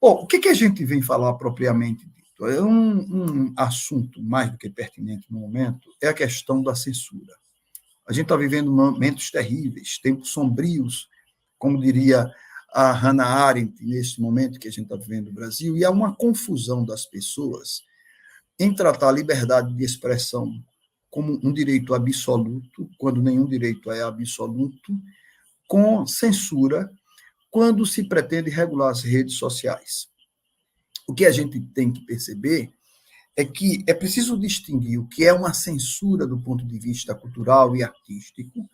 Bom, o que a gente vem falar propriamente dito? É um assunto mais do que pertinente no momento, é a questão da censura. A gente está vivendo momentos terríveis, tempos sombrios, como diria a Hannah Arendt, nesse momento que a gente está vivendo no Brasil, e há uma confusão das pessoas em tratar a liberdade de expressão como um direito absoluto, quando nenhum direito é absoluto, com censura, quando se pretende regular as redes sociais. O que a gente tem que perceber é que é preciso distinguir o que é uma censura do ponto de vista cultural e artístico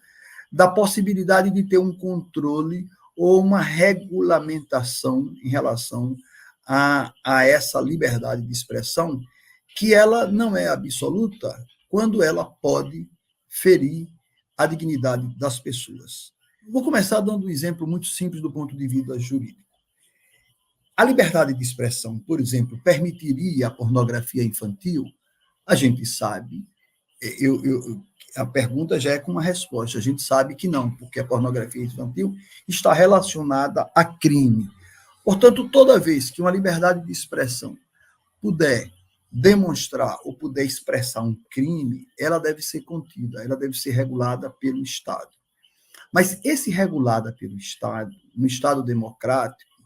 da possibilidade de ter um controle ou uma regulamentação em relação a essa liberdade de expressão, que ela não é absoluta quando ela pode ferir a dignidade das pessoas. Vou começar dando um exemplo muito simples do ponto de vista jurídico. A liberdade de expressão, por exemplo, permitiria a pornografia infantil? A gente sabe, a pergunta já é com uma resposta. A gente sabe que não, porque a pornografia infantil está relacionada a crime. Portanto, toda vez que uma liberdade de expressão puder demonstrar ou puder expressar um crime, ela deve ser contida, ela deve ser regulada pelo Estado. Mas esse regulada pelo Estado, no Estado democrático,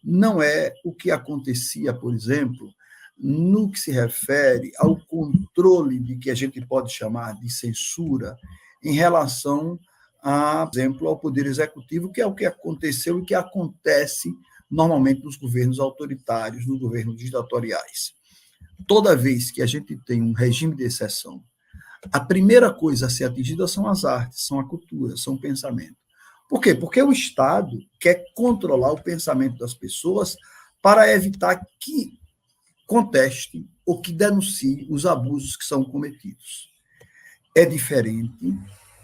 não é o que acontecia, por exemplo, no que se refere ao controle de que a gente pode chamar de censura em relação, por exemplo, ao Poder Executivo, que é o que aconteceu e que acontece normalmente nos governos autoritários, nos governos ditatoriais. Toda vez que a gente tem um regime de exceção, a primeira coisa a ser atingida são as artes, são a cultura, são o pensamento. Por quê? Porque o Estado quer controlar o pensamento das pessoas para evitar que conteste ou que denuncie os abusos que são cometidos. É diferente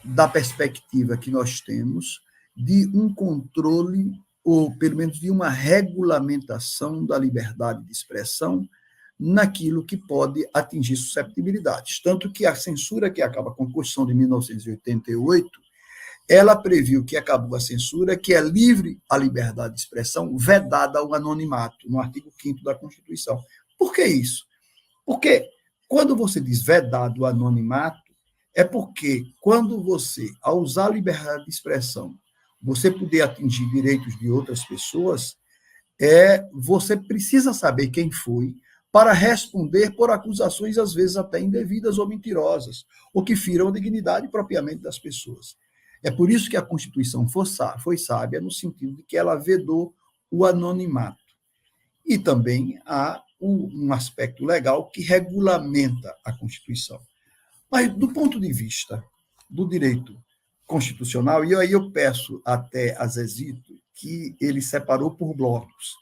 da perspectiva que nós temos de um controle, ou pelo menos de uma regulamentação da liberdade de expressão naquilo que pode atingir susceptibilidades. Tanto que a censura que acaba com a Constituição de 1988, ela previu que acabou a censura, que é livre a liberdade de expressão, vedada ao anonimato, no artigo 5º da Constituição. Por que isso? Porque quando você diz vedado o anonimato, é porque quando você, ao usar a liberdade de expressão, você poder atingir direitos de outras pessoas, você precisa saber quem foi para responder por acusações, às vezes até indevidas ou mentirosas, ou que firam a dignidade propriamente das pessoas. É por isso que a Constituição foi sábia, no sentido de que ela vedou o anonimato. E também há um aspecto legal que regulamenta a Constituição. Mas, do ponto de vista do direito constitucional, e aí eu peço até a Zezito que ele separou por blocos.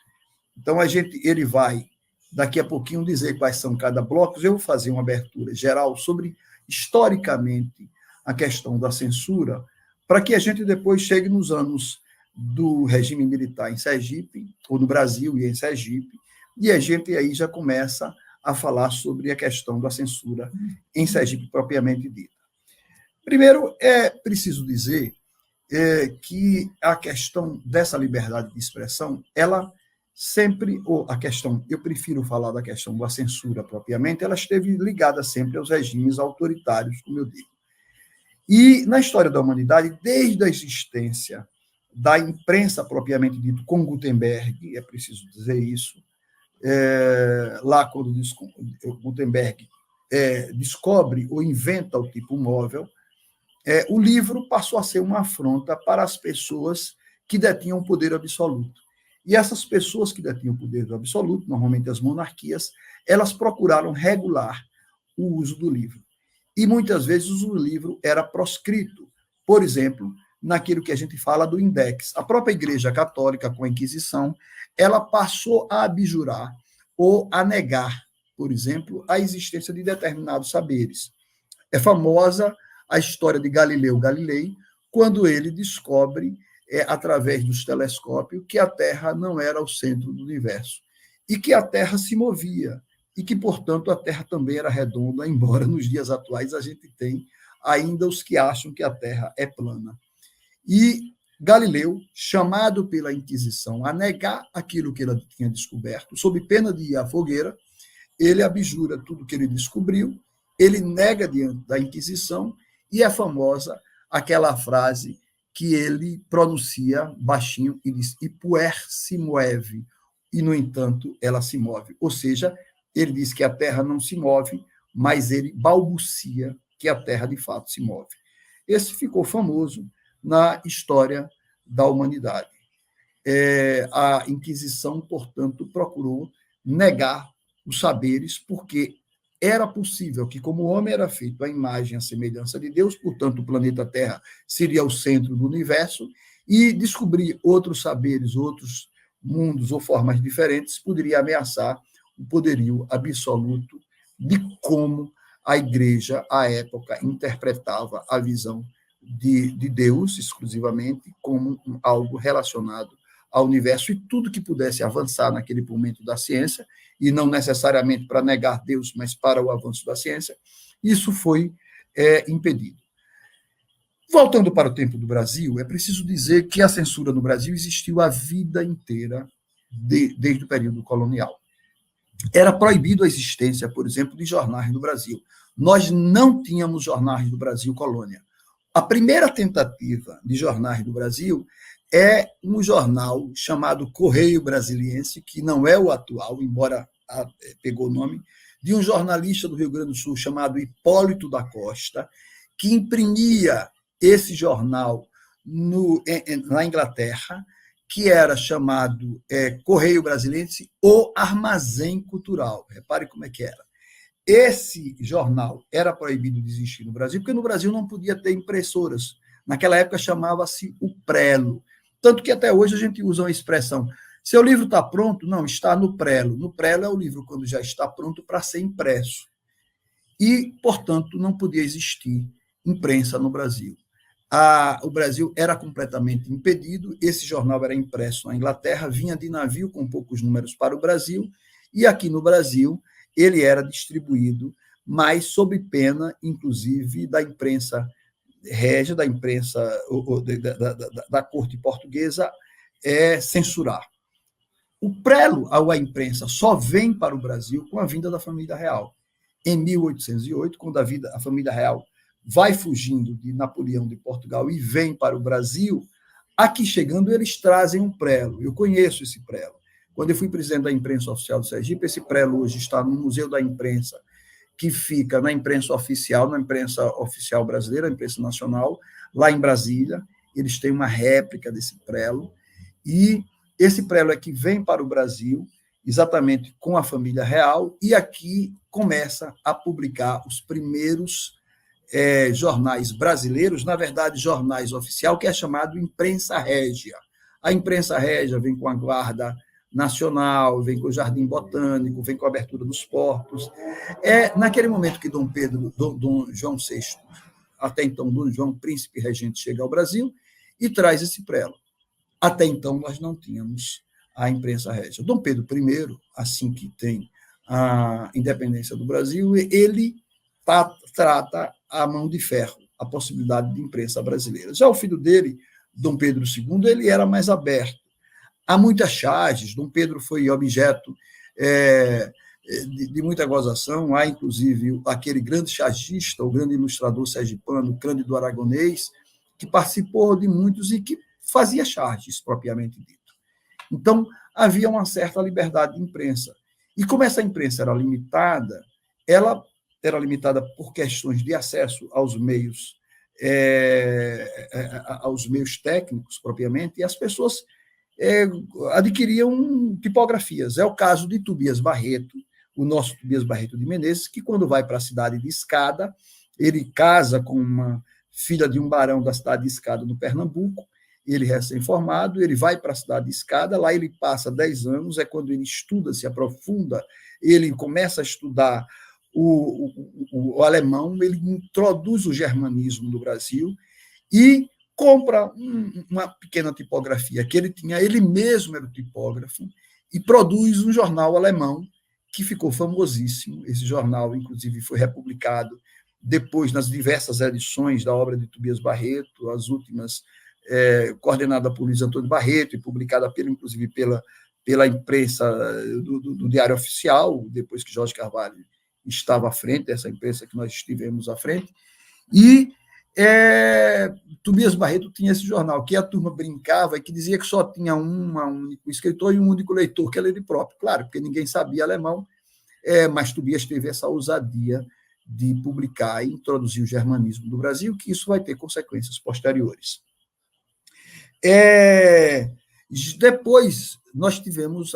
Então, ele vai, daqui a pouquinho, dizer quais são cada bloco. Eu vou fazer uma abertura geral sobre, historicamente, a questão da censura, para que a gente depois chegue nos anos do regime militar em Sergipe, ou no Brasil e em Sergipe, e a gente aí já começa a falar sobre a questão da censura em Sergipe propriamente dita. Primeiro, é preciso dizer que a questão dessa liberdade de expressão, ela sempre, ou a questão, eu prefiro falar da questão da censura propriamente, ela esteve ligada sempre aos regimes autoritários, como eu digo. E na história da humanidade, desde a existência da imprensa propriamente dito, com Gutenberg, é preciso dizer isso, lá quando Gutenberg descobre ou inventa o tipo móvel, o livro passou a ser uma afronta para as pessoas que detinham o poder absoluto. E essas pessoas que detinham o poder absoluto, normalmente as monarquias, elas procuraram regular o uso do livro. E muitas vezes o uso do livro era proscrito. Por exemplo, naquilo que a gente fala do index. A própria Igreja Católica, com a Inquisição, ela passou a abjurar ou a negar, por exemplo, a existência de determinados saberes. É famosa a história de Galileu Galilei, quando ele descobre, através dos telescópios, que a Terra não era o centro do universo e que a Terra se movia e que, portanto, a Terra também era redonda, embora nos dias atuais a gente tem ainda os que acham que a Terra é plana. E Galileu, chamado pela Inquisição a negar aquilo que ele tinha descoberto, sob pena de ir à fogueira, ele abjura tudo que ele descobriu, ele nega diante da Inquisição, e é famosa aquela frase que ele pronuncia baixinho e diz: "E puer se move", e, no entanto, ela se move. Ou seja, ele diz que a Terra não se move, mas ele balbucia que a Terra, de fato, se move. Esse ficou famoso na história da humanidade. A Inquisição, portanto, procurou negar os saberes, porque era possível que, como o homem era feito à imagem e à semelhança de Deus, portanto, o planeta Terra seria o centro do universo, e descobrir outros saberes, outros mundos ou formas diferentes poderia ameaçar o poderio absoluto de como a Igreja, à época, interpretava a visão de Deus, exclusivamente, como algo relacionado ao universo, e tudo que pudesse avançar naquele momento da ciência, e não necessariamente para negar Deus, mas para o avanço da ciência, isso foi impedido. Voltando para o tempo do Brasil, é preciso dizer que a censura no Brasil existiu a vida inteira, desde o período colonial. Era proibido a existência, por exemplo, de jornais no Brasil. Nós não tínhamos jornais no Brasil colônia. A primeira tentativa de jornais do Brasil é um jornal chamado Correio Brasiliense, que não é o atual, embora pegou o nome, de um jornalista do Rio Grande do Sul chamado Hipólito da Costa, que imprimia esse jornal na Inglaterra, que era chamado Correio Brasiliense ou Armazém Cultural. Repare como é que era. Esse jornal era proibido de existir no Brasil, porque no Brasil não podia ter impressoras. Naquela época chamava-se o prelo. Tanto que até hoje a gente usa uma expressão: seu livro está pronto? Não, está no prelo. No prelo é o livro quando já está pronto para ser impresso. E, portanto, não podia existir imprensa no Brasil. O Brasil era completamente impedido, esse jornal era impresso na Inglaterra, vinha de navio com poucos números para o Brasil, e aqui no Brasil ele era distribuído, mas sob pena, inclusive, da imprensa régia, da imprensa da corte portuguesa, censurar. O prelo à imprensa só vem para o Brasil com a vinda da família real. Em 1808, quando a família real vai fugindo de Napoleão de Portugal e vem para o Brasil, aqui chegando eles trazem um prelo. Eu conheço esse prelo. Quando eu fui presidente da imprensa oficial do Sergipe, esse prelo hoje está no Museu da Imprensa, que fica na imprensa oficial brasileira, a imprensa nacional, lá em Brasília. Eles têm uma réplica desse prelo, e esse prelo é que vem para o Brasil, exatamente com a família real, e aqui começa a publicar os primeiros jornais brasileiros, na verdade, jornais oficial, que é chamado imprensa régia. A imprensa régia vem com a Guarda Nacional, vem com o Jardim Botânico, vem com a abertura dos portos. Naquele momento que Dom João VI, até então Dom João, príncipe regente, chega ao Brasil e traz esse prelo. Até então, nós não tínhamos a imprensa régia. Dom Pedro I, assim que tem a independência do Brasil, ele trata a mão de ferro a possibilidade de imprensa brasileira. Já o filho dele, Dom Pedro II, ele era mais aberto. Há muitas charges, Dom Pedro foi objeto de muita gozação, há inclusive aquele grande chargista, o grande ilustrador sergipano, Cândido Aragonês, que participou de muitos e que fazia charges, propriamente dito. Então, havia uma certa liberdade de imprensa. E como essa imprensa era limitada, ela era limitada por questões de acesso aos meios técnicos, propriamente, e as pessoas adquiriam tipografias. É o caso de Tobias Barreto, o nosso Tobias Barreto de Menezes, que, quando vai para a cidade de Escada, ele casa com uma filha de um barão da cidade de Escada, no Pernambuco, ele recém-formado, ele vai para a cidade de Escada, lá ele passa 10 anos, é quando ele estuda, se aprofunda, ele começa a estudar o alemão, ele introduz o germanismo no Brasil e compra uma pequena tipografia que ele tinha, ele mesmo era o tipógrafo, e produz um jornal alemão que ficou famosíssimo. Esse jornal, inclusive, foi republicado depois nas diversas edições da obra de Tobias Barreto, as últimas coordenada por Luiz Antônio Barreto e publicada, inclusive, pela imprensa do Diário Oficial, depois que Jorge Carvalho estava à frente, essa imprensa que nós estivemos à frente, e Tobias Barreto tinha esse jornal, que a turma brincava e que dizia que só tinha um único escritor e um único leitor, que era ele próprio, claro, porque ninguém sabia alemão, mas Tobias teve essa ousadia de publicar e introduzir o germanismo no Brasil, que isso vai ter consequências posteriores. Depois, nós tivemos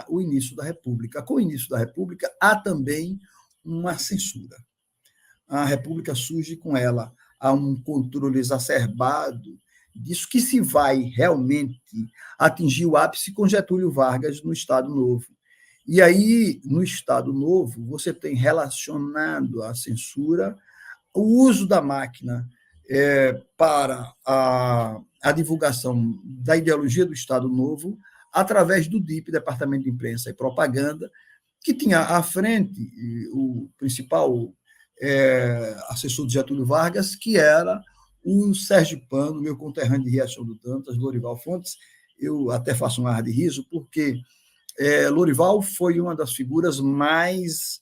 o início da República. Com o início da República, há também uma censura. A República surge com ela, há um controle exacerbado disso, que se vai realmente atingir o ápice com Getúlio Vargas no Estado Novo. E aí, no Estado Novo, você tem relacionado à censura o uso da máquina para a divulgação da ideologia do Estado Novo através do DIP, Departamento de Imprensa e Propaganda, que tinha à frente o principal assessor de Getúlio Vargas, que era o Sérgio Pano, meu conterrâneo de Riachão do Dantas, Lorival Fontes. Eu até faço um ar de riso, porque Lorival foi uma das figuras mais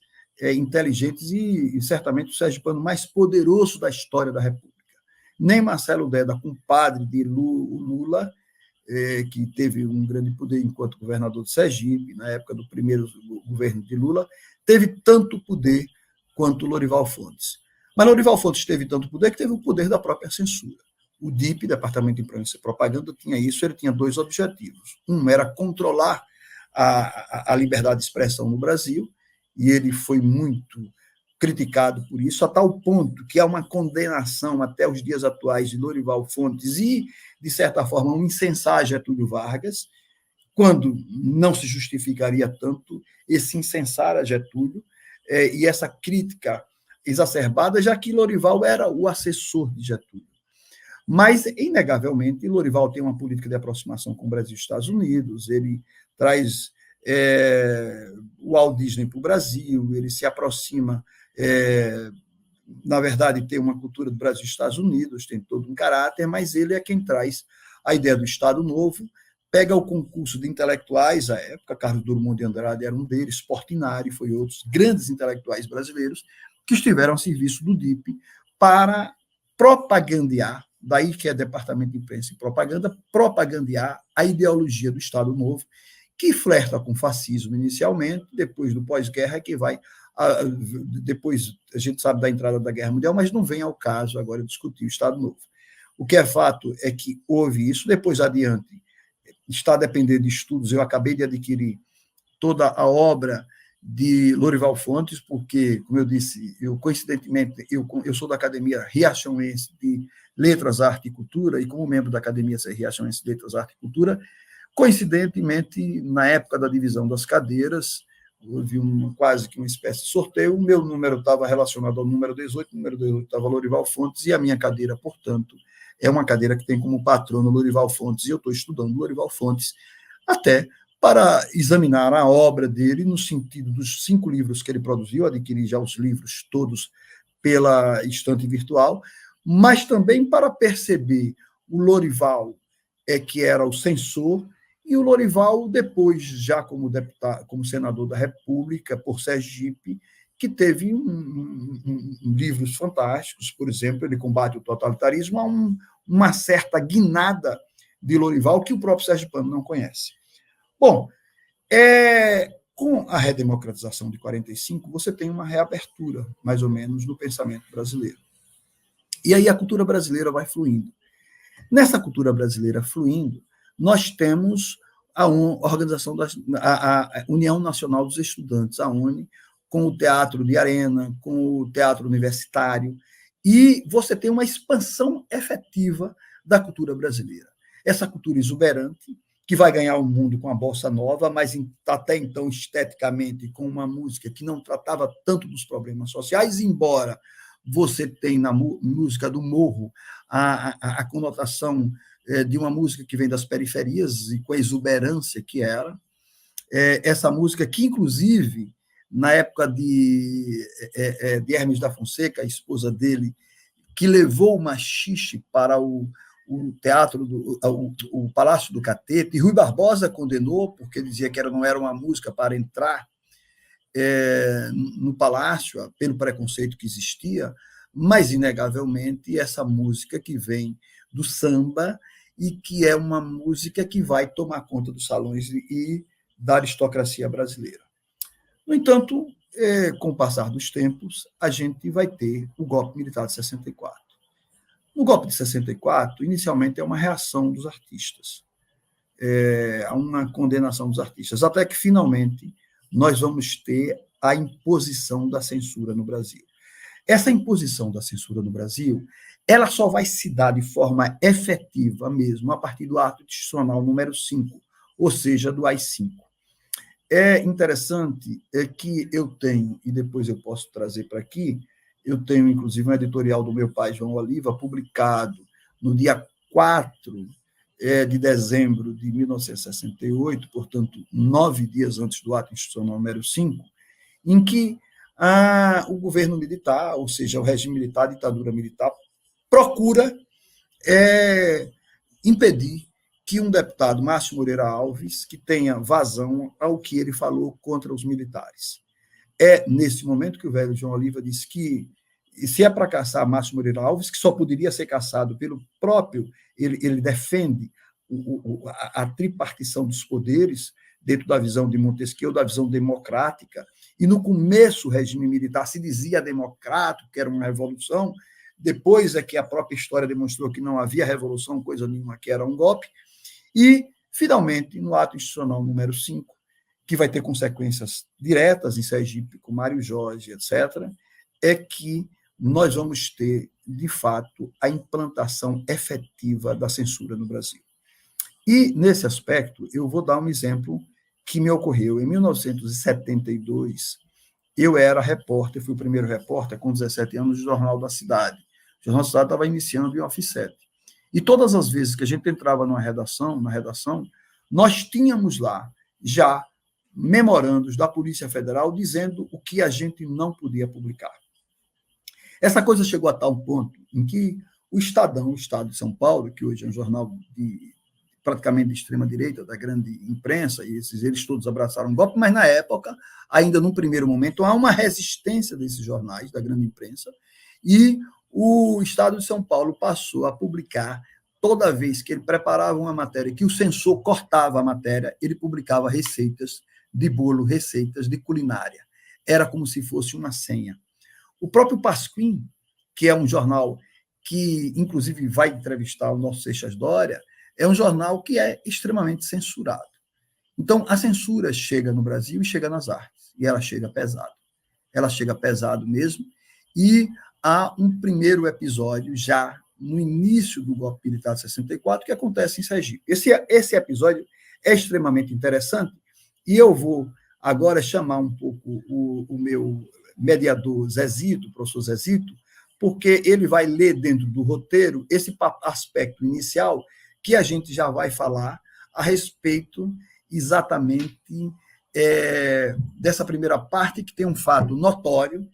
inteligentes e certamente o Sérgio Pano mais poderoso da história da República. Nem Marcelo Deda, compadre de Lula, que teve um grande poder enquanto governador de Sergipe, na época do primeiro governo de Lula, teve tanto poder quanto Lorival Fontes. Mas Lorival Fontes teve tanto poder que teve o poder da própria censura. O DIP, Departamento de Imprensa e Propaganda, tinha isso, ele tinha dois objetivos. Um era controlar a liberdade de expressão no Brasil, e ele foi muito criticado por isso, a tal ponto que há uma condenação até os dias atuais de Lorival Fontes e, de certa forma, um incensar Getúlio Vargas, quando não se justificaria tanto esse incensar a Getúlio e essa crítica exacerbada, já que Lorival era o assessor de Getúlio. Mas, inegavelmente, Lorival tem uma política de aproximação com o Brasil e Estados Unidos, ele traz o Walt Disney para o Brasil, ele se aproxima, na verdade, tem uma cultura do Brasil e Estados Unidos, tem todo um caráter, mas ele é quem traz a ideia do Estado Novo, pega o concurso de intelectuais, à época, Carlos Drummond de Andrade era um deles, Portinari, foi outros grandes intelectuais brasileiros, que estiveram a serviço do DIP para propagandear, daí que é Departamento de Imprensa e Propaganda, propagandear a ideologia do Estado Novo, que flerta com fascismo inicialmente, depois do pós-guerra, que vai. Depois a gente sabe da entrada da Guerra Mundial, mas não vem ao caso agora discutir o Estado Novo. O que é fato é que houve isso, depois adiante, está dependendo de estudos, eu acabei de adquirir toda a obra de Lorival Fontes, porque, como eu disse, coincidentemente, eu sou da Academia Riachonense de Letras, Arte e Cultura, e como membro da Academia Riachonense de Letras, Arte e Cultura, coincidentemente, na época da divisão das cadeiras, houve quase que uma espécie de sorteio, o meu número estava relacionado ao número 18, o número 18 estava Lorival Fontes, e a minha cadeira, portanto, é uma cadeira que tem como patrono Lorival Fontes, e eu estou estudando Lorival Fontes até para examinar a obra dele no sentido dos 5 livros que ele produziu, adquiri já os livros todos pela estante virtual, mas também para perceber o Lorival, que era o censor, e o Lorival, depois, já como deputado, como senador da República, por Sergipe, que teve livros fantásticos, por exemplo, ele combate o totalitarismo, há uma certa guinada de Lorival que o próprio Sérgio Pano não conhece. Bom, com a redemocratização de 45, você tem uma reabertura, mais ou menos, do pensamento brasileiro. E aí a cultura brasileira vai fluindo. Nessa cultura brasileira fluindo, nós temos a organização a União Nacional dos Estudantes, a UNE, com o Teatro de Arena, com o Teatro Universitário, e você tem uma expansão efetiva da cultura brasileira. Essa cultura exuberante, que vai ganhar o mundo com a bossa nova, mas até então esteticamente com uma música que não tratava tanto dos problemas sociais, embora você tenha na música do morro a conotação de uma música que vem das periferias e com a exuberância que era. Essa música que, inclusive, na época de Hermes da Fonseca, a esposa dele, que levou o machixe para o o teatro, o Palácio do Catete, e Rui Barbosa condenou, porque dizia que não era uma música para entrar no palácio, pelo preconceito que existia, mas, inegavelmente, essa música que vem do samba e que é uma música que vai tomar conta dos salões e da aristocracia brasileira. No entanto, com o passar dos tempos, a gente vai ter o golpe militar de 64. No golpe de 64, inicialmente é uma reação dos artistas, a uma condenação dos artistas, até que, finalmente, nós vamos ter a imposição da censura no Brasil. Essa imposição da censura no Brasil, ela só vai se dar de forma efetiva mesmo a partir do ato institucional número 5, ou seja, do AI-5. É interessante que eu tenho, e depois eu posso trazer para aqui, eu tenho, inclusive, um editorial do meu pai, João Oliva, publicado no dia 4 de dezembro de 1968, portanto, 9 dias antes do ato institucional número 5, em que o governo militar, ou seja, o regime militar, a ditadura militar, procura impedir que um deputado, Márcio Moreira Alves, que tenha vazão ao que ele falou contra os militares. É nesse momento que o velho João Oliva disse que, se é para caçar Márcio Moreira Alves, que só poderia ser caçado pelo próprio, ele defende a tripartição dos poderes, dentro da visão de Montesquieu, da visão democrática, e no começo o regime militar se dizia democrático, que era uma revolução, depois é que a própria história demonstrou que não havia revolução, coisa nenhuma, que era um golpe, e, finalmente, no ato institucional número 5, que vai ter consequências diretas em Sergipe, com Mário Jorge, etc., é que nós vamos ter, de fato, a implantação efetiva da censura no Brasil. E, nesse aspecto, eu vou dar um exemplo que me ocorreu. Em 1972, eu era repórter, fui o primeiro repórter, com 17 anos, do Jornal da Cidade. O Jornal da Cidade estava iniciando em Office. E todas as vezes que a gente entrava na redação, nós tínhamos lá já memorandos da Polícia Federal dizendo o que a gente não podia publicar. Essa coisa chegou a tal ponto em que o Estadão, o Estado de São Paulo, que hoje é um jornal praticamente de extrema-direita, da grande imprensa, e eles todos abraçaram o golpe, mas na época, ainda num primeiro momento, há uma resistência desses jornais, da grande imprensa, e o Estado de São Paulo passou a publicar, toda vez que ele preparava uma matéria, que o censor cortava a matéria, ele publicava receitas de bolo, receitas de culinária. Era como se fosse uma senha. O próprio Pasquim, que é um jornal que, inclusive, vai entrevistar o nosso Seixas Dória, é um jornal que é extremamente censurado. Então, a censura chega no Brasil e chega nas artes, e ela chega pesado. Ela chega pesado mesmo, e há um primeiro episódio, já no início do golpe militar de 64, que acontece em Sergipe. Esse episódio é extremamente interessante, e eu vou agora chamar um pouco o meu mediador Zezito, o professor Zezito, porque ele vai ler dentro do roteiro esse aspecto inicial que a gente já vai falar a respeito exatamente dessa primeira parte, que tem um fato notório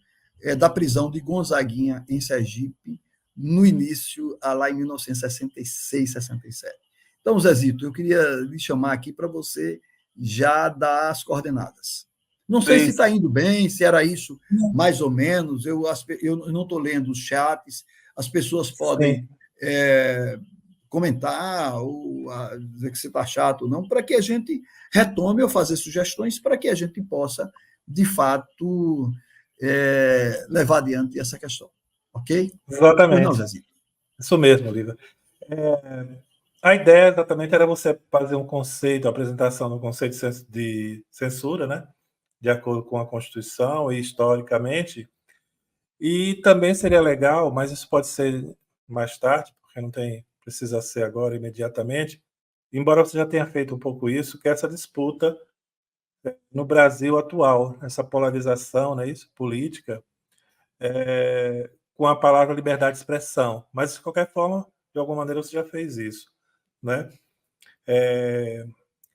da prisão de Gonzaguinha em Sergipe, no início, lá em 1966, 67. Então, Zezito, eu queria lhe chamar aqui para você já dar as coordenadas. Não sei se está indo bem, se era isso mais ou menos, eu não estou lendo os chats, as pessoas podem comentar ou dizer que você está chato ou não, para que a gente retome ou fazer sugestões para que a gente possa, de fato, levar adiante essa questão. Ok? Exatamente. Não, Zezito. Isso mesmo, Oliva. A ideia exatamente era você fazer um conceito, a apresentação do conceito de censura, né? De acordo com a Constituição e historicamente. E também seria legal, mas isso pode ser mais tarde, porque não precisa ser agora, imediatamente, embora você já tenha feito um pouco isso, que é essa disputa no Brasil atual, essa polarização, né, isso, política, com a palavra liberdade de expressão. Mas, de qualquer forma, de alguma maneira você já fez isso, né?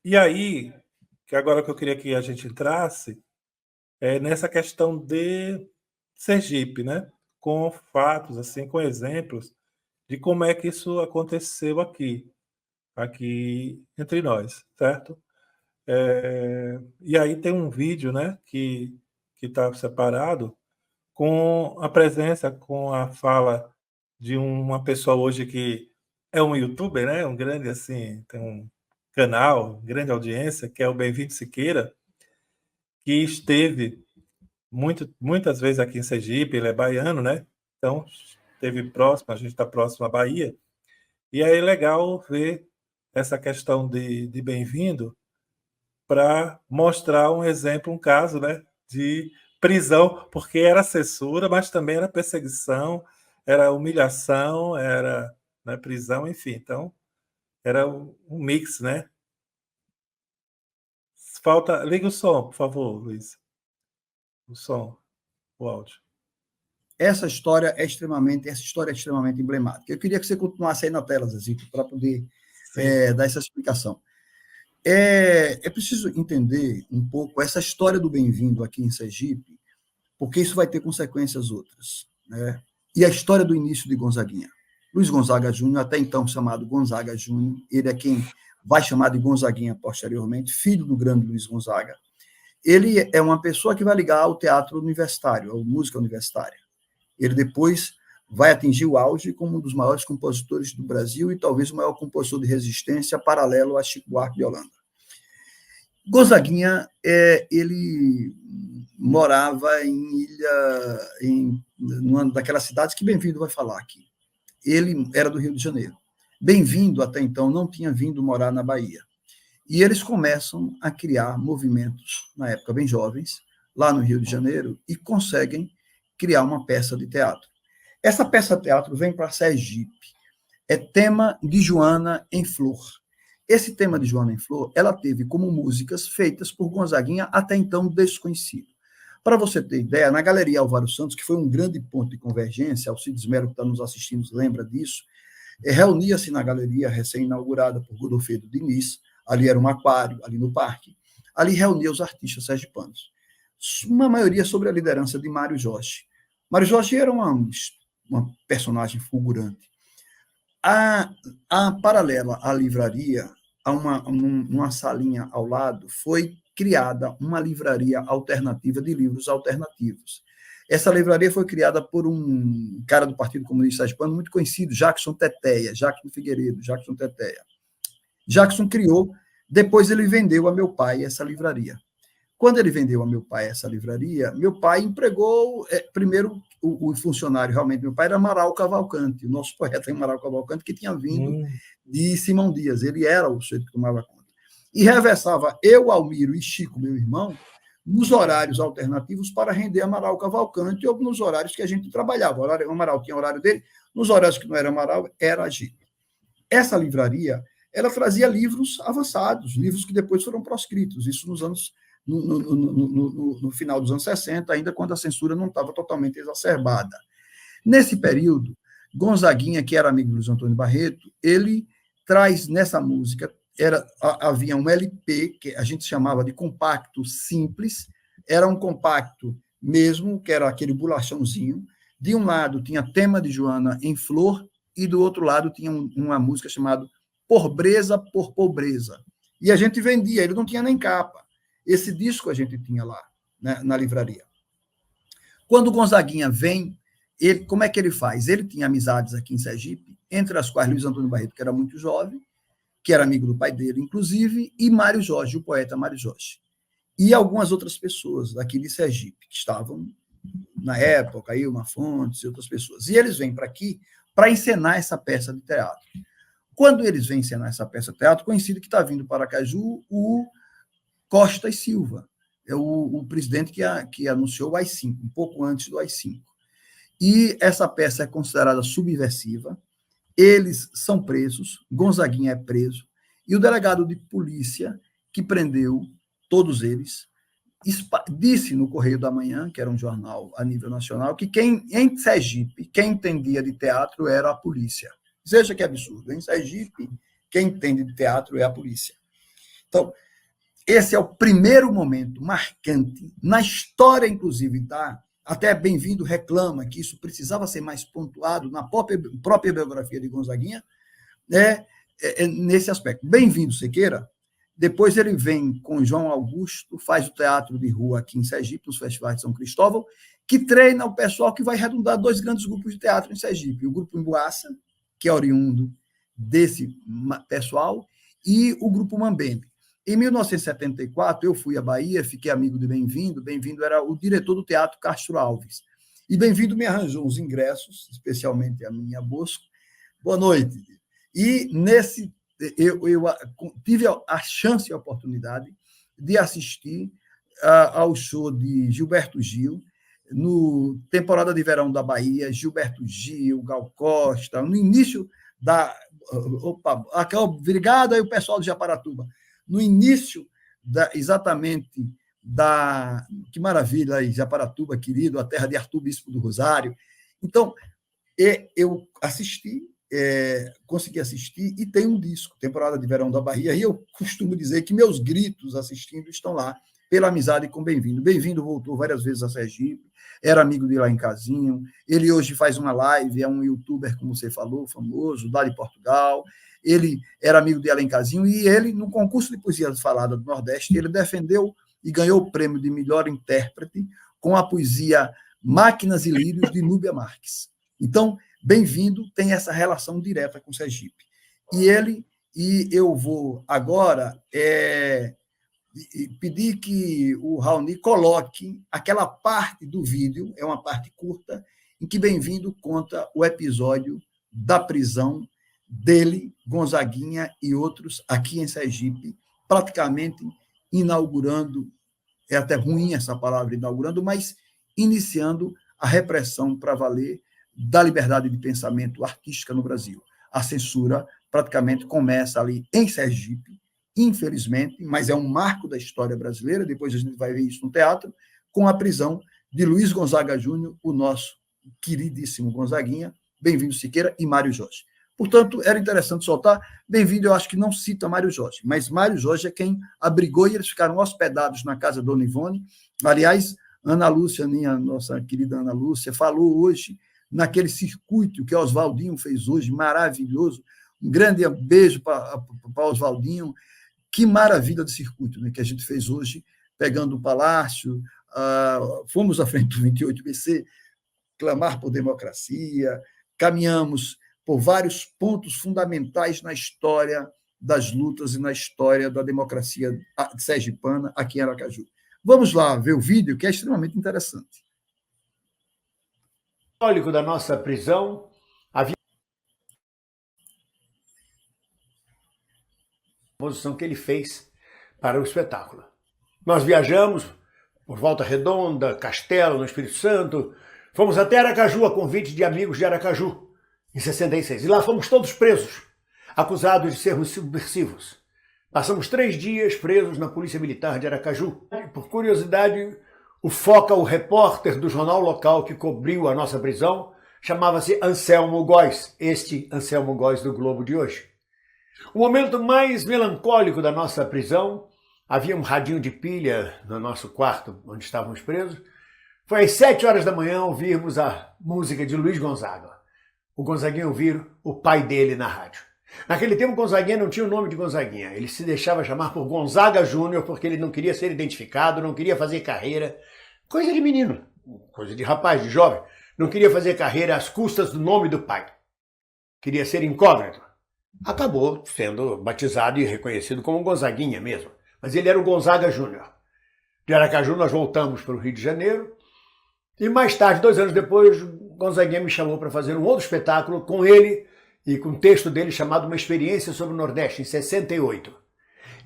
E aí, que agora que eu queria que a gente entrasse, nessa questão de Sergipe, né? Com fatos, assim, com exemplos de como é que isso aconteceu aqui entre nós, certo? E aí tem um vídeo, né, que está separado com a presença, com a fala de uma pessoa hoje que é um youtuber, né, um grande, assim, tem um canal, grande audiência, que é o Bem-vindo Siqueira, que esteve muitas vezes aqui em Sergipe, ele é baiano, né, então esteve próximo, a gente está próximo à Bahia, e aí é legal ver essa questão de bem-vindo para mostrar um exemplo, um caso, né, de prisão, porque era censura, mas também era perseguição, era humilhação, era, né, prisão, enfim. Então, era um mix, né? Falta. Liga o som, por favor, Luiz. O som, o áudio. Essa história é extremamente emblemática. Eu queria que você continuasse aí na tela, Zezito, para poder dar essa explicação. É preciso entender um pouco essa história do bem-vindo aqui em Sergipe, porque isso vai ter consequências outras, né? E a história do início de Gonzaguinha. Luiz Gonzaga Júnior, até então chamado Gonzaga Júnior, ele é quem vai chamar de Gonzaguinha posteriormente, filho do grande Luiz Gonzaga. Ele é uma pessoa que vai ligar ao teatro universitário, à música universitária. Ele depois vai atingir o auge como um dos maiores compositores do Brasil e talvez o maior compositor de resistência paralelo a Chico Buarque de Holanda. Gonzaguinha, ele morava em uma daquelas cidades que Bem-vindo vai falar aqui. Ele era do Rio de Janeiro. Bem-vindo, até então, não tinha vindo morar na Bahia. E eles começam a criar movimentos, na época bem jovens, lá no Rio de Janeiro, e conseguem criar uma peça de teatro. Essa peça de teatro vem para Sergipe. É tema de Joana em Flor. Esse tema de Joana em Flor, ela teve como músicas feitas por Gonzaguinha, até então desconhecido. Para você ter ideia, na Galeria Álvaro Santos, que foi um grande ponto de convergência, Alcides Melo, que está nos assistindo, lembra disso, reunia-se na galeria recém-inaugurada por Godofredo Diniz, ali era um aquário, ali no parque, ali reunia os artistas sergipanos. Uma maioria sobre a liderança de Mário Jorge. Mário Jorge era uma personagem fulgurante. A paralela à livraria, a uma salinha ao lado, foi criada uma livraria alternativa de livros alternativos. Essa livraria foi criada por um cara do Partido Comunista Sergipano muito conhecido, Jackson Teteia, Jackson Figueiredo, Jackson Teteia. Jackson criou, depois ele vendeu a meu pai essa livraria. Quando ele vendeu a meu pai essa livraria, meu pai empregou, primeiro, o funcionário realmente, meu pai era Amaral Cavalcante, o nosso poeta Amaral Cavalcante, que tinha vindo de Simão Dias, ele era o sujeito que tomava conta. E reversava eu, Almiro e Chico, meu irmão, nos horários alternativos para render Amaral Cavalcante ou nos horários que a gente trabalhava. O Amaral tinha horário dele, nos horários que não era Amaral, era a gente. Essa livraria, ela trazia livros avançados, livros que depois foram proscritos, isso nos anos no final dos anos 60, ainda quando a censura não estava totalmente exacerbada. Nesse período, Gonzaguinha, que era amigo do Luiz Antônio Barreto, ele traz nessa música, havia um LP, que a gente chamava de compacto simples, era um compacto mesmo, que era aquele bolachãozinho, de um lado tinha tema de Joana em Flor, e do outro lado tinha uma música chamada Pobreza por Pobreza. E a gente vendia, ele não tinha nem capa. Esse disco a gente tinha lá, né, na livraria. Quando o Gonzaguinha vem, como é que ele faz? Ele tinha amizades aqui em Sergipe, entre as quais Luiz Antônio Barreto, que era muito jovem, que era amigo do pai dele, inclusive, e Mário Jorge, o poeta Mário Jorge. E algumas outras pessoas daqui de Sergipe, que estavam, na época, Ilma Fontes e outras pessoas. E eles vêm para aqui para encenar essa peça de teatro. Quando eles vêm encenar essa peça de teatro, coincide que está vindo para Aracaju o Costa e Silva, é o presidente que anunciou o AI-5, um pouco antes do AI-5. E essa peça é considerada subversiva, eles são presos, Gonzaguinha é preso, e o delegado de polícia que prendeu todos eles disse no Correio da Manhã, que era um jornal a nível nacional, que em Sergipe, quem entendia de teatro era a polícia. Veja que absurdo, em Sergipe, quem entende de teatro é a polícia. Então, esse é o primeiro momento marcante na história, inclusive, até Bem-vindo reclama que isso precisava ser mais pontuado na própria biografia de Gonzaguinha, nesse aspecto. Bem-vindo, Sequeira. Depois ele vem com João Augusto, faz o teatro de rua aqui em Sergipe, nos festivais de São Cristóvão, que treina o pessoal que vai redundar 2 grandes grupos de teatro em Sergipe. O Grupo Emboaça, que é oriundo desse pessoal, e o Grupo Mambembe. Em 1974, eu fui à Bahia, fiquei amigo de Bem-vindo. Bem-vindo era o diretor do Teatro Castro Alves. E Bem-vindo me arranjou uns ingressos, especialmente a minha Bosco. Boa noite. E nesse eu tive a chance e a oportunidade de assistir ao show de Gilberto Gil, no temporada de verão da Bahia, Gilberto Gil, Gal Costa, no início da... obrigado aí o pessoal de Japaratuba. No início, exatamente, que maravilha aí, Japaratuba, querido, a terra de Arthur Bispo do Rosário. Então, eu assisti, consegui assistir, e tem um disco, Temporada de Verão da Bahia, e eu costumo dizer que meus gritos assistindo estão lá, pela amizade com Bem-vindo. Bem-vindo voltou várias vezes a Sergipe, era amigo de lá em Casinho, ele hoje faz uma live, é um youtuber, como você falou, famoso, lá de Portugal, ele era amigo de Ellen Casinho, e ele, no concurso de poesia falada do Nordeste, ele defendeu e ganhou o prêmio de melhor intérprete com a poesia Máquinas e Lírios, de Núbia Marques. Então, Bem-vindo tem essa relação direta com Sergipe. E eu vou agora pedir que o Raoni coloque aquela parte do vídeo, é uma parte curta, em que Bem-vindo conta o episódio da prisão dele, Gonzaguinha e outros aqui em Sergipe, praticamente inaugurando, é até ruim essa palavra inaugurando, mas iniciando a repressão para valer da liberdade de pensamento artística no Brasil. A censura praticamente começa ali em Sergipe, infelizmente, mas é um marco da história brasileira, depois a gente vai ver isso no teatro, com a prisão de Luiz Gonzaga Júnior, o nosso queridíssimo Gonzaguinha, Bem-vindo Siqueira e Mário Jorge. Portanto, era interessante soltar. Bem-vindo, eu acho que não cita Mário Jorge, mas Mário Jorge é quem abrigou e eles ficaram hospedados na casa da Dona Ivone. Aliás, Ana Lúcia, nossa querida Ana Lúcia, falou hoje naquele circuito que Oswaldinho fez hoje, maravilhoso. Um grande beijo para Oswaldinho. Que maravilha de circuito, né, que a gente fez hoje, pegando o Palácio, fomos à frente do 28BC, clamar por democracia, caminhamos por vários pontos fundamentais na história das lutas e na história da democracia sergipana aqui em Aracaju. Vamos lá ver o vídeo, que é extremamente interessante. O da nossa prisão havia a posição que ele fez para o espetáculo. Nós viajamos por Volta Redonda, Castelo, no Espírito Santo, fomos até Aracaju a convite de amigos de Aracaju, em 66. E lá fomos todos presos, acusados de sermos subversivos. Passamos 3 dias presos na Polícia Militar de Aracaju. Por curiosidade, o repórter do jornal local que cobriu a nossa prisão, chamava-se Anselmo Góes, este Anselmo Góes do Globo de hoje. O momento mais melancólico da nossa prisão, havia um radinho de pilha no nosso quarto, onde estávamos presos, foi às 7 horas da manhã ouvirmos a música de Luiz Gonzaga. O Gonzaguinha ouvir o pai dele na rádio. Naquele tempo, Gonzaguinha não tinha o nome de Gonzaguinha. Ele se deixava chamar por Gonzaga Júnior porque ele não queria ser identificado, não queria fazer carreira. Coisa de menino, coisa de rapaz, de jovem. Não queria fazer carreira às custas do nome do pai. Queria ser incógnito. Acabou sendo batizado e reconhecido como Gonzaguinha mesmo. Mas ele era o Gonzaga Júnior. De Aracaju nós voltamos para o Rio de Janeiro. E mais tarde, 2 anos depois, Gonzaguinha me chamou para fazer um outro espetáculo com ele e com um texto dele chamado Uma Experiência sobre o Nordeste, em 68.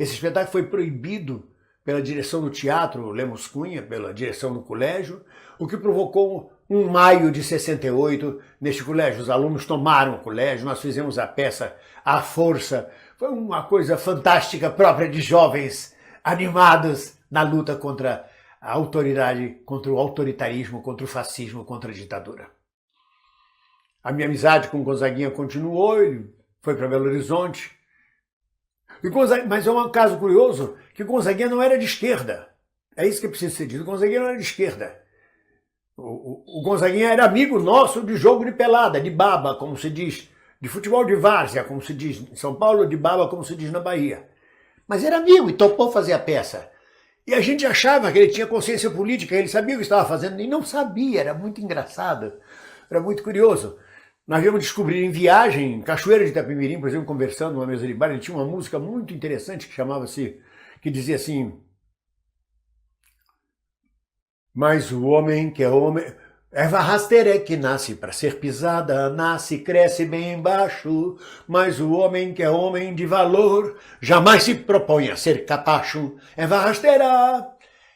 Esse espetáculo foi proibido pela direção do Teatro Lemos Cunha, pela direção do colégio, o que provocou um maio de 68 neste colégio. Os alunos tomaram o colégio, nós fizemos a peça à força. Foi uma coisa fantástica, própria de jovens animados na luta contra a autoridade, contra o autoritarismo, contra o fascismo, contra a ditadura. A minha amizade com Gonzaguinha continuou, ele foi para Belo Horizonte. Mas é um caso curioso que Gonzaguinha não era de esquerda. É isso que precisa ser dito. Gonzaguinha não era de esquerda. O Gonzaguinha era amigo nosso de jogo de pelada, de baba, como se diz, de futebol de várzea, como se diz em São Paulo, de baba, como se diz na Bahia. Mas era amigo e topou fazer a peça. E a gente achava que ele tinha consciência política, ele sabia o que estava fazendo, e não sabia, era muito engraçado, era muito curioso. Nós viemos descobrir em viagem, em Cachoeira de Itapemirim, por exemplo, conversando numa mesa de bar, ele tinha uma música muito interessante que dizia assim: mas o homem que é homem... Erva rasteira que nasce para ser pisada, nasce e cresce bem embaixo, mas o homem que é homem de valor jamais se propõe a ser capacho. Erva rasteira.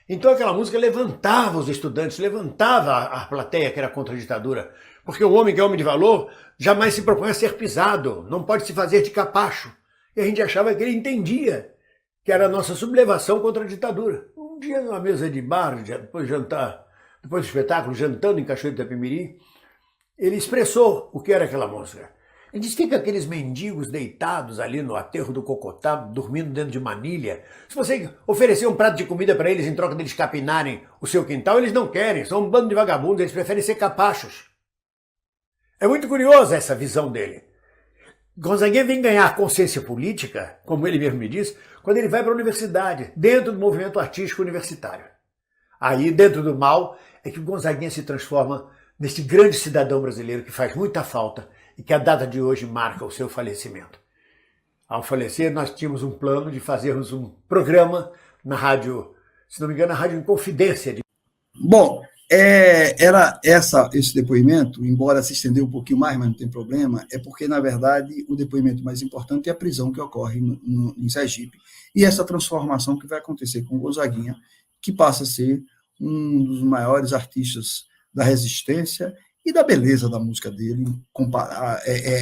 Então aquela música levantava os estudantes, levantava a plateia que era contra a ditadura, porque o homem que é homem de valor jamais se propõe a ser pisado, não pode se fazer de capacho. E a gente achava que ele entendia que era a nossa sublevação contra a ditadura. Um dia numa mesa de bar, depois de jantar, depois do espetáculo, jantando em Cachoeira de Itapemirim, ele expressou o que era aquela música. Ele disse: fica aqueles mendigos deitados ali no aterro do Cocotá, dormindo dentro de manilha. Se você oferecer um prato de comida para eles em troca deles capinarem o seu quintal, eles não querem, são um bando de vagabundos, eles preferem ser capachos. É muito curiosa essa visão dele. Gonzaguinha vem ganhar consciência política, como ele mesmo me disse, quando ele vai para a universidade, dentro do movimento artístico universitário. Aí, dentro do mal, é que o Gonzaguinha se transforma nesse grande cidadão brasileiro que faz muita falta e que a data de hoje marca o seu falecimento. Ao falecer, nós tínhamos um plano de fazermos um programa na rádio, se não me engano, a Rádio Inconfidência. Bom, era esse depoimento, embora se estendeu um pouquinho mais, mas não tem problema, é porque, na verdade, o depoimento mais importante é a prisão que ocorre em Sergipe e essa transformação que vai acontecer com o Gonzaguinha, que passa a ser um dos maiores artistas da resistência e da beleza da música dele,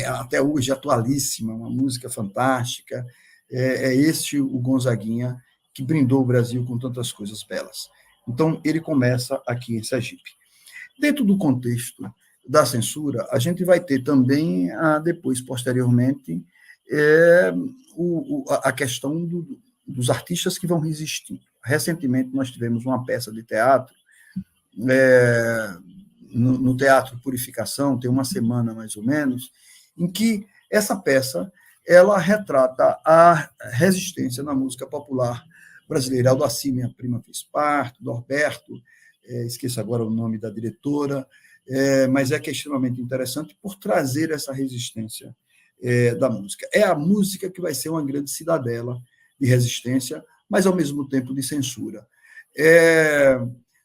até hoje atualíssima, uma música fantástica. É esse o Gonzaguinha que brindou o Brasil com tantas coisas belas. Então, ele começa aqui em Sergipe. Dentro do contexto da censura, a gente vai ter também, depois, posteriormente, a questão dos artistas que vão resistir. Recentemente, nós tivemos uma peça de teatro, no Teatro Purificação, tem uma semana mais ou menos, em que essa peça ela retrata a resistência na música popular brasileira. Aldaci, minha prima, fez parte, Norberto, esqueço agora o nome da diretora, mas que é extremamente interessante por trazer essa resistência da música. É a música que vai ser uma grande cidadela de resistência, mas, ao mesmo tempo, de censura.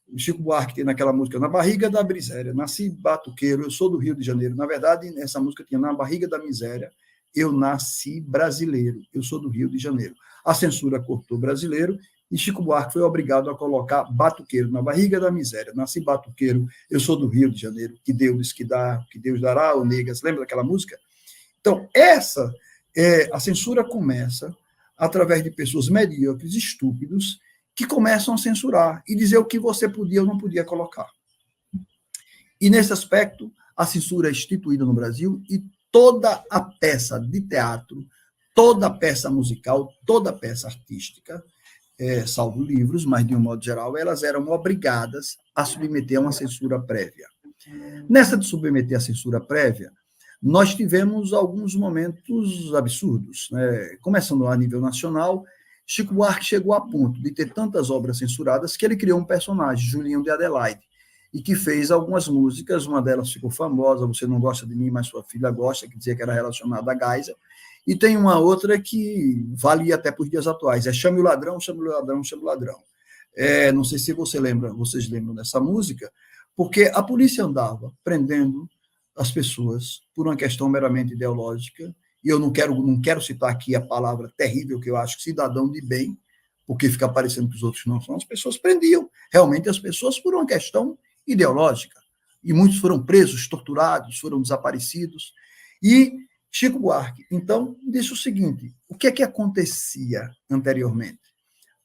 O Chico Buarque tem naquela música Na Barriga da Miséria, nasci batuqueiro, eu sou do Rio de Janeiro. Na verdade, nessa música tinha Na Barriga da Miséria, eu nasci brasileiro, eu sou do Rio de Janeiro. A censura cortou brasileiro e Chico Buarque foi obrigado a colocar batuqueiro na barriga da miséria. Nasci batuqueiro, eu sou do Rio de Janeiro, que Deus que dá, que Deus dará, ô negas. Lembra daquela música? Então, a censura começa através de pessoas medíocres, estúpidos, que começam a censurar e dizer o que você podia ou não podia colocar. E, nesse aspecto, a censura é instituída no Brasil e toda a peça de teatro, toda a peça musical, toda a peça artística, salvo livros, mas, de um modo geral, elas eram obrigadas a submeter a uma censura prévia. Nessa de submeter a censura prévia, nós tivemos alguns momentos absurdos, né? Começando a nível nacional, Chico Buarque chegou a ponto de ter tantas obras censuradas que ele criou um personagem, Julinho de Adelaide, e que fez algumas músicas, uma delas ficou famosa, Você Não Gosta de Mim, Mas Sua Filha Gosta, que dizia que era relacionada a Geisel, e tem uma outra que valia até para os dias atuais, Chame o Ladrão, Chame o Ladrão, Chame o Ladrão. Não sei se vocês lembram dessa música, porque a polícia andava prendendo as pessoas por uma questão meramente ideológica, e eu não quero citar aqui a palavra terrível que eu acho, cidadão de bem, porque fica parecendo que os outros não são, as pessoas prendiam realmente as pessoas por uma questão ideológica, e muitos foram presos, torturados, foram desaparecidos, e Chico Buarque, então, disse o seguinte: o que é que acontecia anteriormente?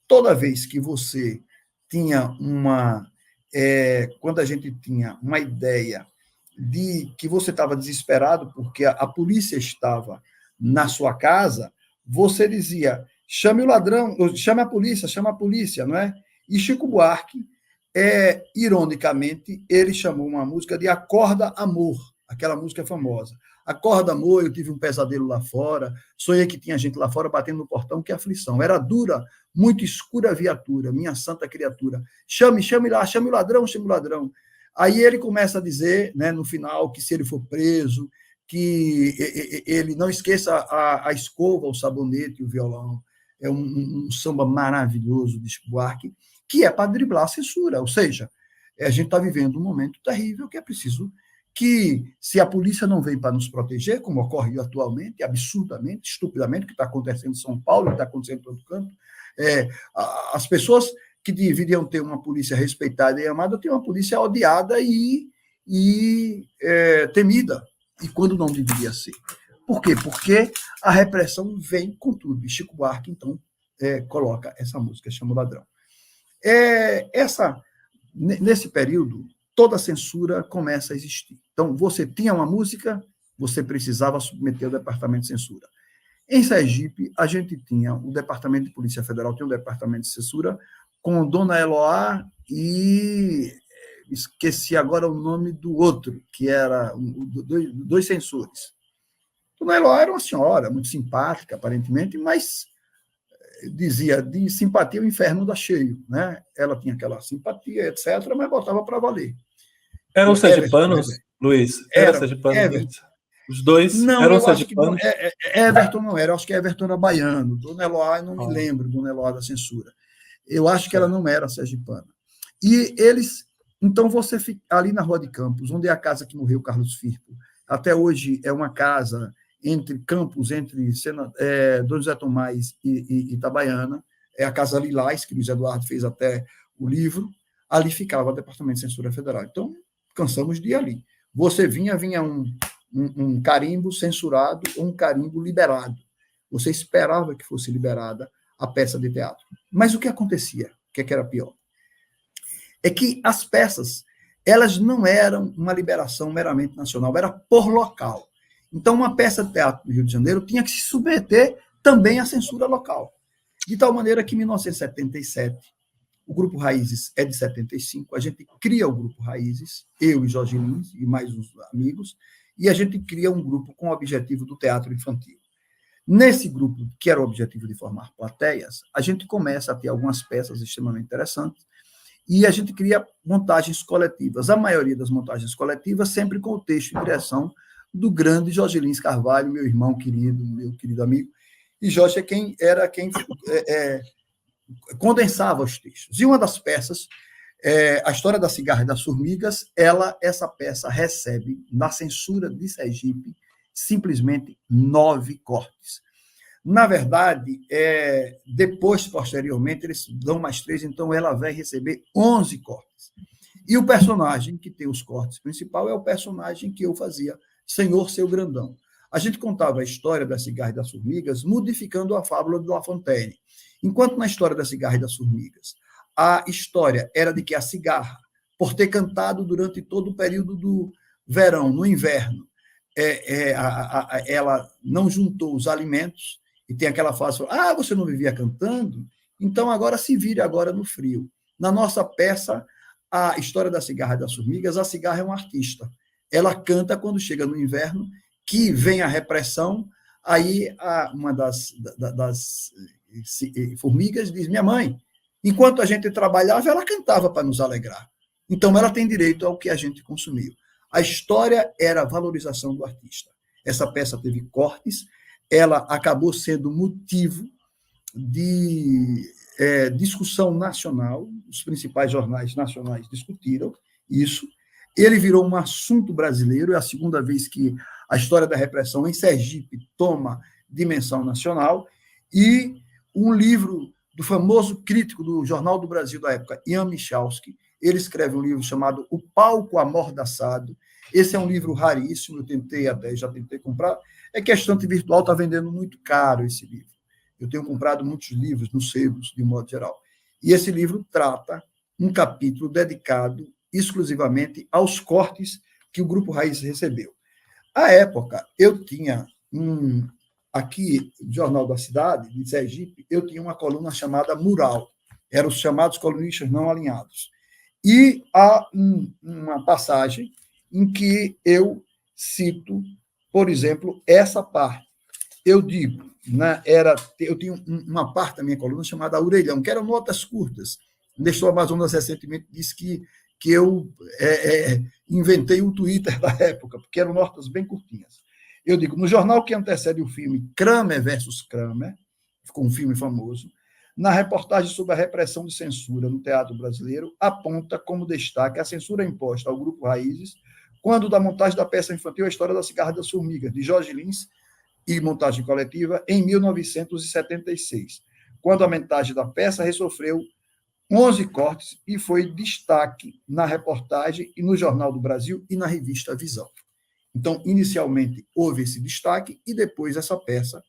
Toda vez que você tinha quando a gente tinha uma ideia de que você estava desesperado porque a polícia estava na sua casa, você dizia, chame o ladrão, chame a polícia, não é? E Chico Buarque ironicamente, ele chamou uma música de Acorda Amor, aquela música famosa. Acorda, amor, eu tive um pesadelo lá fora, sonhei que tinha gente lá fora batendo no portão, que aflição. Era dura, muito escura a viatura, minha santa criatura. Chame lá, chame o ladrão, chame o ladrão. Aí ele começa a dizer, né, no final, que se ele for preso, que ele não esqueça a escova, o sabonete e o violão. É um samba maravilhoso de Chico Buarque, que é para driblar a censura. Ou seja, a gente está vivendo um momento terrível que é preciso que, se a polícia não vem para nos proteger, como ocorre atualmente, absurdamente, estupidamente, o que está acontecendo em São Paulo, o que está acontecendo em todo canto, as pessoas que deveriam ter uma polícia respeitada e amada têm uma polícia odiada e temida, e quando não deveria ser. Por quê? Porque a repressão vem com tudo. E Chico Buarque, então, coloca essa música, chama o Ladrão. Nesse período, toda a censura começa a existir. Então, você tinha uma música, você precisava submeter ao departamento de censura. Em Sergipe, a gente tinha o Departamento de Polícia Federal, tinha um departamento de censura, com Dona Eloá e esqueci agora o nome do outro, que era dois censores. Dona Eloá era uma senhora muito simpática, aparentemente, mas dizia, de simpatia o inferno dá cheio, né? Ela tinha aquela simpatia, etc., mas botava para valer. Eram sergipanos, Luiz? Era sergipano? Os dois não, eram sergipanos? Everton não era, eu acho que Everton era baiano. Dona Eloá, eu não me lembro, Dona Eloá da censura. Eu acho que ela não era sergipana. E eles... Então, você fica ali na Rua de Campos, onde é a casa que morreu Carlos Firpo. Até hoje é uma casa entre Campos, entre Dom José Tomás e Itabaiana, é a Casa Lilás, que Luiz Eduardo fez até o livro, ali ficava o Departamento de Censura Federal. Então, cansamos de ir ali. Você vinha um carimbo censurado ou um carimbo liberado. Você esperava que fosse liberada a peça de teatro. Mas o que acontecia? O que era pior? É que as peças, elas não eram uma liberação meramente nacional, era por local. Então, uma peça de teatro do Rio de Janeiro tinha que se submeter também à censura local. De tal maneira que, em 1977, o Grupo Raízes é de 75, a gente cria o Grupo Raízes, eu e Jorge Lins e mais uns amigos, e a gente cria um grupo com o objetivo do teatro infantil. Nesse grupo, que era o objetivo de formar plateias, a gente começa a ter algumas peças extremamente interessantes, e a gente cria montagens coletivas. A maioria das montagens coletivas sempre com o texto e direção do grande Jorge Lins Carvalho, meu irmão querido, meu querido amigo. E Jorge era quem condensava os textos. E uma das peças, a História da Cigarra e das Formigas, essa peça recebe, na censura de Sergipe, simplesmente 9 cortes. Na verdade, depois, posteriormente, eles dão mais 3, então ela vai receber 11 cortes. E o personagem que tem os cortes principal é o personagem que eu fazia, Senhor Seu Grandão. A gente contava a história da Cigarra e das Formigas, modificando a fábula de La Fontaine. Enquanto na História da Cigarra e das Formigas, a história era de que a cigarra, por ter cantado durante todo o período do verão, no inverno, ela não juntou os alimentos, e tem aquela frase, você não vivia cantando? Então agora se vire agora no frio. Na nossa peça, a História da Cigarra e das Formigas, a cigarra é uma artista. Ela canta quando chega no inverno, que vem a repressão, aí uma das formigas diz, minha mãe, enquanto a gente trabalhava, ela cantava para nos alegrar. Então ela tem direito ao que a gente consumiu. A história era a valorização do artista. Essa peça teve cortes, ela acabou sendo motivo de discussão nacional, os principais jornais nacionais discutiram isso, ele virou um assunto brasileiro, é a segunda vez que a história da repressão em Sergipe toma dimensão nacional, e um livro do famoso crítico do Jornal do Brasil da época, Ian Michalski, ele escreve um livro chamado O Palco Amordaçado. Esse é um livro raríssimo, eu já tentei comprar, é que a estante virtual está vendendo muito caro esse livro. Eu tenho comprado muitos livros nos sebos, de modo geral. E esse livro trata um capítulo dedicado exclusivamente aos cortes que o Grupo Raiz recebeu. À época, eu tinha aqui, no Jornal da Cidade, de Sergipe, eu tinha uma coluna chamada Mural. Eram os chamados colunistas não alinhados. E há uma passagem em que eu cito, por exemplo, essa parte. Eu digo, né, eu tinha uma parte da minha coluna chamada Orelhão, que eram notas curtas. Nestor Amazonas recentemente disse que eu inventei o Twitter da época, porque eram notas bem curtinhas. Eu digo, no jornal que antecede o filme Kramer versus Kramer, ficou um filme famoso, na reportagem sobre a repressão de censura no teatro brasileiro, aponta como destaque a censura imposta ao Grupo Raízes quando da montagem da peça infantil A História da Cigarra das Formigas, de Jorge Lins, e montagem coletiva, em 1976, quando a montagem da peça ressofreu 11 cortes e foi destaque na reportagem e no Jornal do Brasil e na revista Visão. Então, inicialmente, houve esse destaque e depois essa peça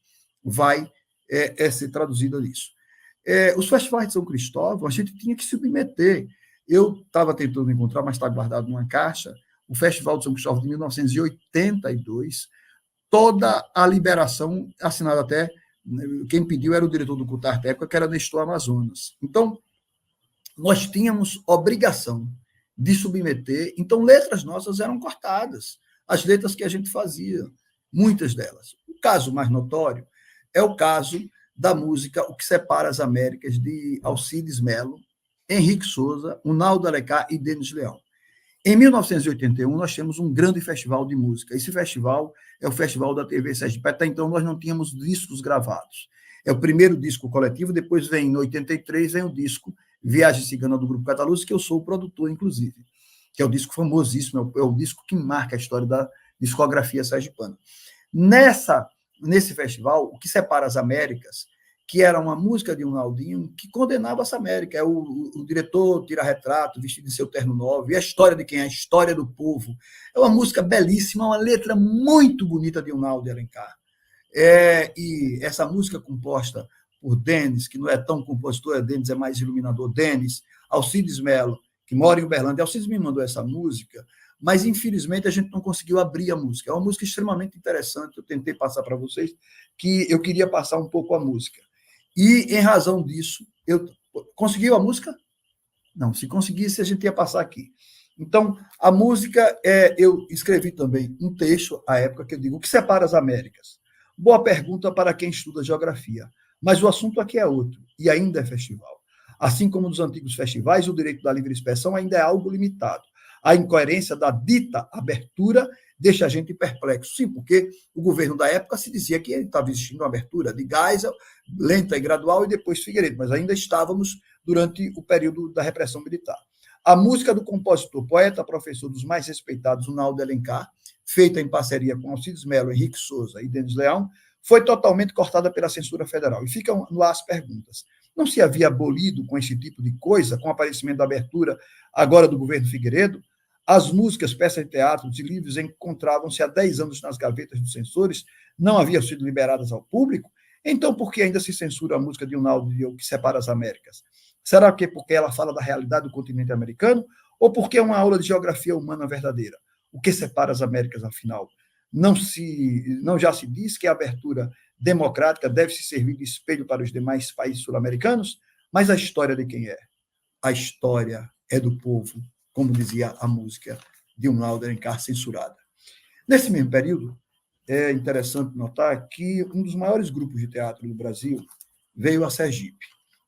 vai ser traduzida nisso. Os festivais de São Cristóvão, a gente tinha que submeter. Eu estava tentando encontrar, mas está guardado numa caixa, o Festival de São Cristóvão de 1982, toda a liberação, assinada até, quem pediu era o diretor do CUTAR da época, que era Nestor Amazonas. Então, nós tínhamos obrigação de submeter, então letras nossas eram cortadas, as letras que a gente fazia, muitas delas. O caso mais notório é o caso da música O que Separa as Américas, de Alcides Melo, Henrique Souza, Unaldo Alencar e Denis Leão. Em 1981, nós temos um grande festival de música. Esse festival é o Festival da TV Sergipe. Até então, nós não tínhamos discos gravados. É o primeiro disco coletivo, depois vem, em 83, vem o disco Viagem Cigana do Grupo Cataluz, que eu sou o produtor, inclusive, que é o disco famosíssimo, é o disco que marca a história da discografia sergipana. Nesse festival, O que Separa as Américas, que era uma música de um Naldinho que condenava essa América. É o diretor tira retrato, vestido de seu terno novo, e a história de quem é a história do povo. É uma música belíssima, uma letra muito bonita de Unaldo Alencar. E essa música composta por Denis, que não é tão compositor, Denis é mais iluminador, Denis, Alcides Melo, que mora em Uberlândia. Alcides me mandou essa música, mas infelizmente a gente não conseguiu abrir a música. É uma música extremamente interessante, eu tentei passar para vocês, que eu queria passar um pouco a música. E, em razão disso, eu conseguiu a música? Não, se conseguisse, a gente ia passar aqui. Então, a música, eu escrevi também um texto, à época, que eu digo, o que separa as Américas? Boa pergunta para quem estuda geografia, mas o assunto aqui é outro, e ainda é festival. Assim como nos antigos festivais, o direito da livre expressão ainda é algo limitado. A incoerência da dita abertura deixa a gente perplexo. Sim, porque o governo da época se dizia que ele estava existindo uma abertura de Geisel, lenta e gradual, e depois Figueiredo, mas ainda estávamos durante o período da repressão militar. A música do compositor, poeta, professor dos mais respeitados, Unaldo Alencar, feita em parceria com Alcides Melo, Henrique Souza e Denis Leão, foi totalmente cortada pela censura federal. E ficam no ar as perguntas. Não se havia abolido com esse tipo de coisa, com o aparecimento da abertura agora do governo Figueiredo? As músicas, peças de teatro e livros encontravam-se há 10 anos nas gavetas dos censores, não haviam sido liberadas ao público? Então, por que ainda se censura a música de Unaldo e O que Separa as Américas? Será que porque ela fala da realidade do continente americano? Ou porque é uma aula de geografia humana verdadeira? O que separa as Américas, afinal? Não já se diz que a abertura democrática deve se servir de espelho para os demais países sul-americanos? Mas a história de quem é? A história é do povo, como dizia a música de Unaldo Alencar, censurada. Nesse mesmo período, é interessante notar que um dos maiores grupos de teatro do Brasil veio a Sergipe.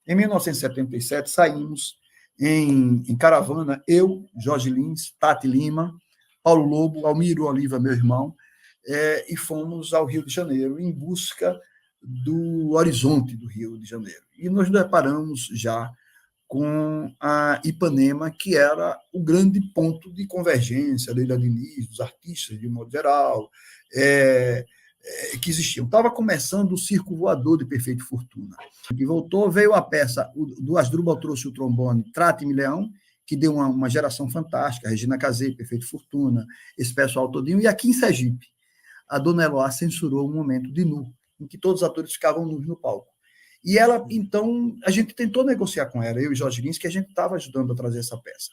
Em 1977, saímos em caravana, eu, Jorge Lins, Tati Lima, Paulo Lobo, Almiro Oliva, meu irmão, e fomos ao Rio de Janeiro em busca do horizonte do Rio de Janeiro. E nos deparamos já com a Ipanema, que era o grande ponto de convergência, Leila Diniz, dos artistas, de modo geral, que existiam. Estava começando o Circo Voador de Perfeito Fortuna. Que voltou, veio a peça, do Asdrubal trouxe o trombone Trate-me Leão, que deu uma geração fantástica, Regina Casé, Perfeito Fortuna, esse pessoal todinho, e aqui em Sergipe, a Dona Eloá censurou um momento de nu, em que todos os atores ficavam nus no palco. E ela, então, a gente tentou negociar com ela, eu e Jorge Lins, que a gente estava ajudando a trazer essa peça.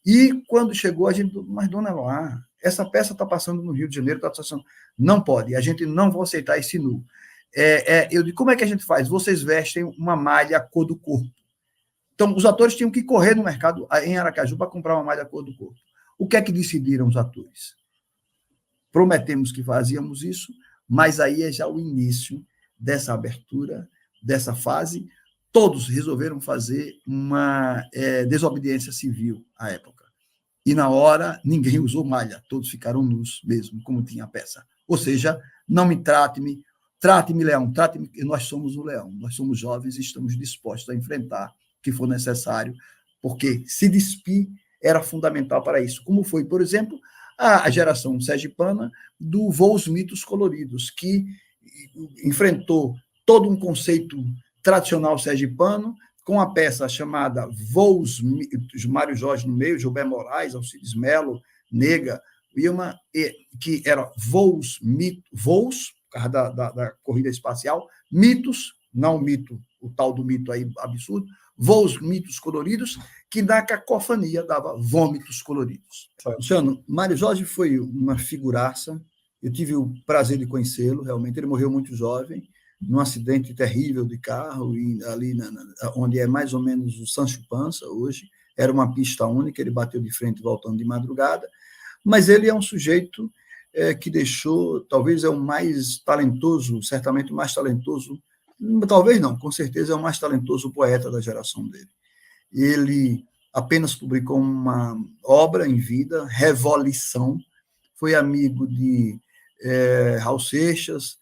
E quando chegou, a gente, mas Dona Eloá, essa peça está passando no Rio de Janeiro, está passando. Não pode, a gente não vai aceitar esse nu. Eu digo, como é que a gente faz? Vocês vestem uma malha cor do corpo. Então, os atores tinham que correr no mercado em Aracaju para comprar uma malha cor do corpo. O que é que decidiram os atores? Prometemos que fazíamos isso, mas aí é já o início dessa abertura, dessa fase. Todos resolveram fazer uma desobediência civil à época. E na hora, ninguém usou malha, todos ficaram nus mesmo, como tinha a peça. Ou seja, não me trate-me, trate-me, leão, trate-me, nós somos o leão, nós somos jovens e estamos dispostos a enfrentar o que for necessário, porque se despir era fundamental para isso. Como foi, por exemplo, a geração sergipana do Voos Mitos Coloridos, que enfrentou todo um conceito tradicional sergipano, com a peça chamada Voos, Mário Jorge no meio, Gilberto Moraes, Alcides Melo, Nega, Wilma, que era Voos, por causa da corrida espacial, mitos, não mito, o tal do mito aí absurdo, Voos Mitos Coloridos, que na cacofonia dava Vômitos Coloridos. Luciano, Mário Jorge foi uma figuraça, eu tive o prazer de conhecê-lo, realmente, ele morreu muito jovem, num acidente terrível de carro, e ali onde é mais ou menos o Sancho Panza, hoje, era uma pista única, ele bateu de frente voltando de madrugada, mas ele é um sujeito que deixou, talvez é o mais talentoso, certamente o mais talentoso, talvez não, com certeza é o mais talentoso poeta da geração dele. Ele apenas publicou uma obra em vida, Revolição, foi amigo de Raul Seixas,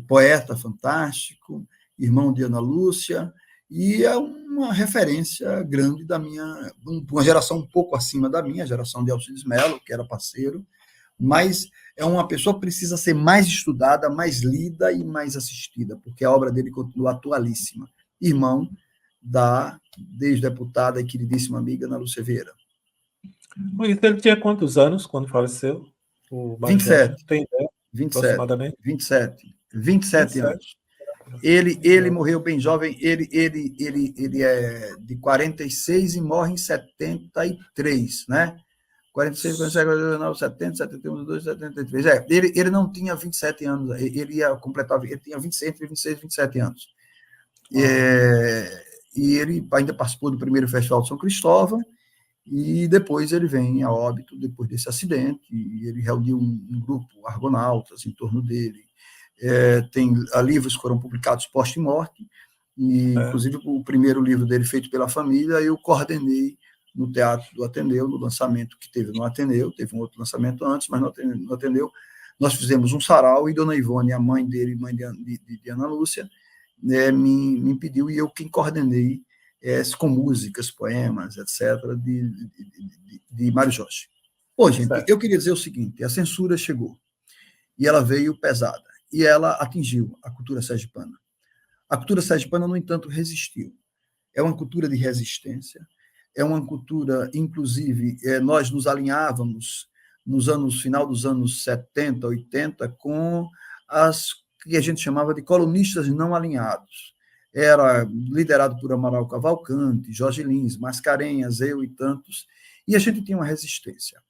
poeta fantástico, irmão de Ana Lúcia, e é uma referência grande da minha, uma geração um pouco acima da minha, geração de Alcides Melo, que era parceiro, mas é uma pessoa que precisa ser mais estudada, mais lida e mais assistida, porque a obra dele continua atualíssima. Irmão da ex-deputada e queridíssima amiga Ana Lúcia Vieira. Ele tinha quantos anos quando faleceu? O 27. Tem ideia? 27, Aproximadamente? 27 anos. Ele morreu bem jovem, ele é de 46 e morre em 73, né? 46, 47, 49, 70, 71, 72, 73. Ele não tinha 27 anos, ele tinha 26, entre 26 e 27 anos. E ele ainda participou do primeiro Festival de São Cristóvão, e depois ele vem a óbito, depois desse acidente, e ele reuniu um grupo, argonautas, em torno dele. Tem livros que foram publicados post-morte, e inclusive o primeiro livro dele feito pela família, eu coordenei no Teatro do Ateneu, no lançamento que teve no Ateneu, teve um outro lançamento antes, mas no Ateneu nós fizemos um sarau, e Dona Ivone, a mãe dele, mãe de Ana Lúcia, me pediu, e eu quem coordenei com músicas, poemas, etc., de Mário Jorge. Pô, gente, eu queria dizer o seguinte, a censura chegou, e ela veio pesada, e ela atingiu a cultura sergipana. A cultura sergipana, no entanto, resistiu. É uma cultura de resistência, é uma cultura, inclusive, nós nos alinhávamos final dos anos 70, 80, com as que a gente chamava de colunistas não alinhados. Era liderado por Amaral Cavalcante, Jorge Lins, Mascarenhas, eu e tantos, e a gente tinha uma resistência.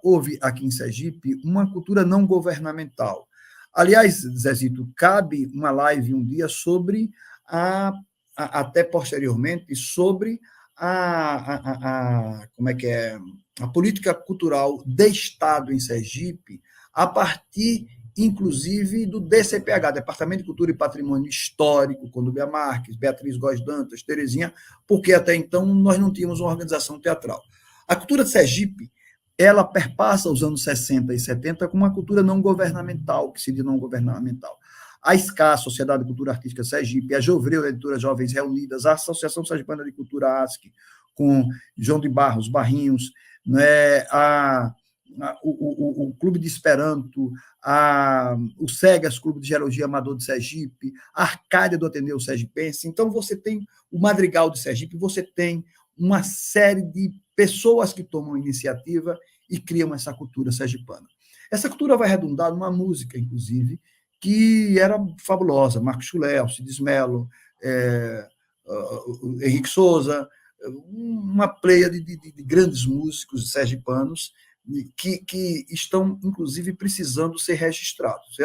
Houve aqui em Sergipe uma cultura não governamental. Aliás, Zezito, cabe uma live um dia sobre, até posteriormente, sobre como é que é, a política cultural de Estado em Sergipe, a partir, inclusive, do DCPH, Departamento de Cultura e Patrimônio Histórico, com Nubia Marques, Beatriz Góes Dantas, Terezinha, porque até então nós não tínhamos uma organização teatral. A cultura de Sergipe, ela perpassa os anos 60 e 70 com uma cultura não governamental, que se diz não governamental. A SCA, Sociedade de Cultura Artística Sergipe, a Jovreu, Editoras Jovens Reunidas, a Associação Sergipana de Cultura ASC, com João de Barros, Barrinhos, né, o Clube de Esperanto, o SEGAS, Clube de Geologia Amador de Sergipe, a Arcádia do Ateneu Sergipense. Então, você tem o Madrigal de Sergipe, você tem uma série de pessoas que tomam iniciativa e criam essa cultura sergipana. Essa cultura vai redundar numa música, inclusive, que era fabulosa, Marcos Chulé, Alcides Melo, Henrique Souza, uma pleia de grandes músicos sergipanos que estão, inclusive, precisando ser registrados.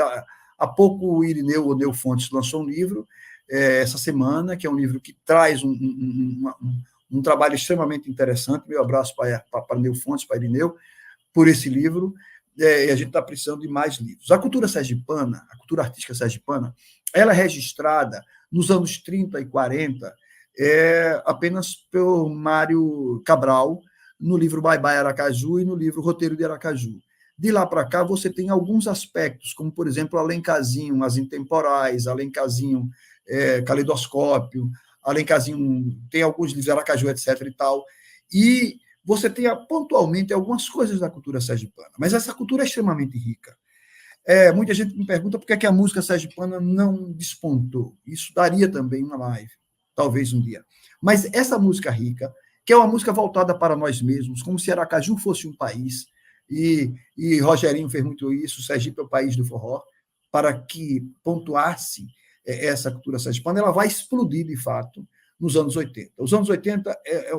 Há pouco o Irineu Oneu Fontes lançou um livro essa semana, que é um livro que traz um trabalho extremamente interessante. Meu abraço para Neu Fontes, para Irineu, por esse livro. E a gente está precisando de mais livros. A cultura sergipana, a cultura artística sergipana, ela é registrada nos anos 30 e 40 apenas pelo Mário Cabral, no livro Bye Bye Aracaju e no livro Roteiro de Aracaju. De lá para cá, você tem alguns aspectos, como, por exemplo, Alencazinho, As Intemporais, Alencazinho, Caleidoscópio, Alencazinho, tem alguns livros de Aracaju, etc. e tal. E você tem pontualmente algumas coisas da cultura sergipana, mas essa cultura é extremamente rica. Muita gente me pergunta por que a música sergipana não despontou. Isso daria também uma live, talvez um dia. Mas essa música rica, que é uma música voltada para nós mesmos, como se Aracaju fosse um país, e Rogerinho fez muito isso, Sergipe é o país do forró, para que pontuasse essa cultura sergipana, ela vai explodir, de fato, nos anos 80. Os anos 80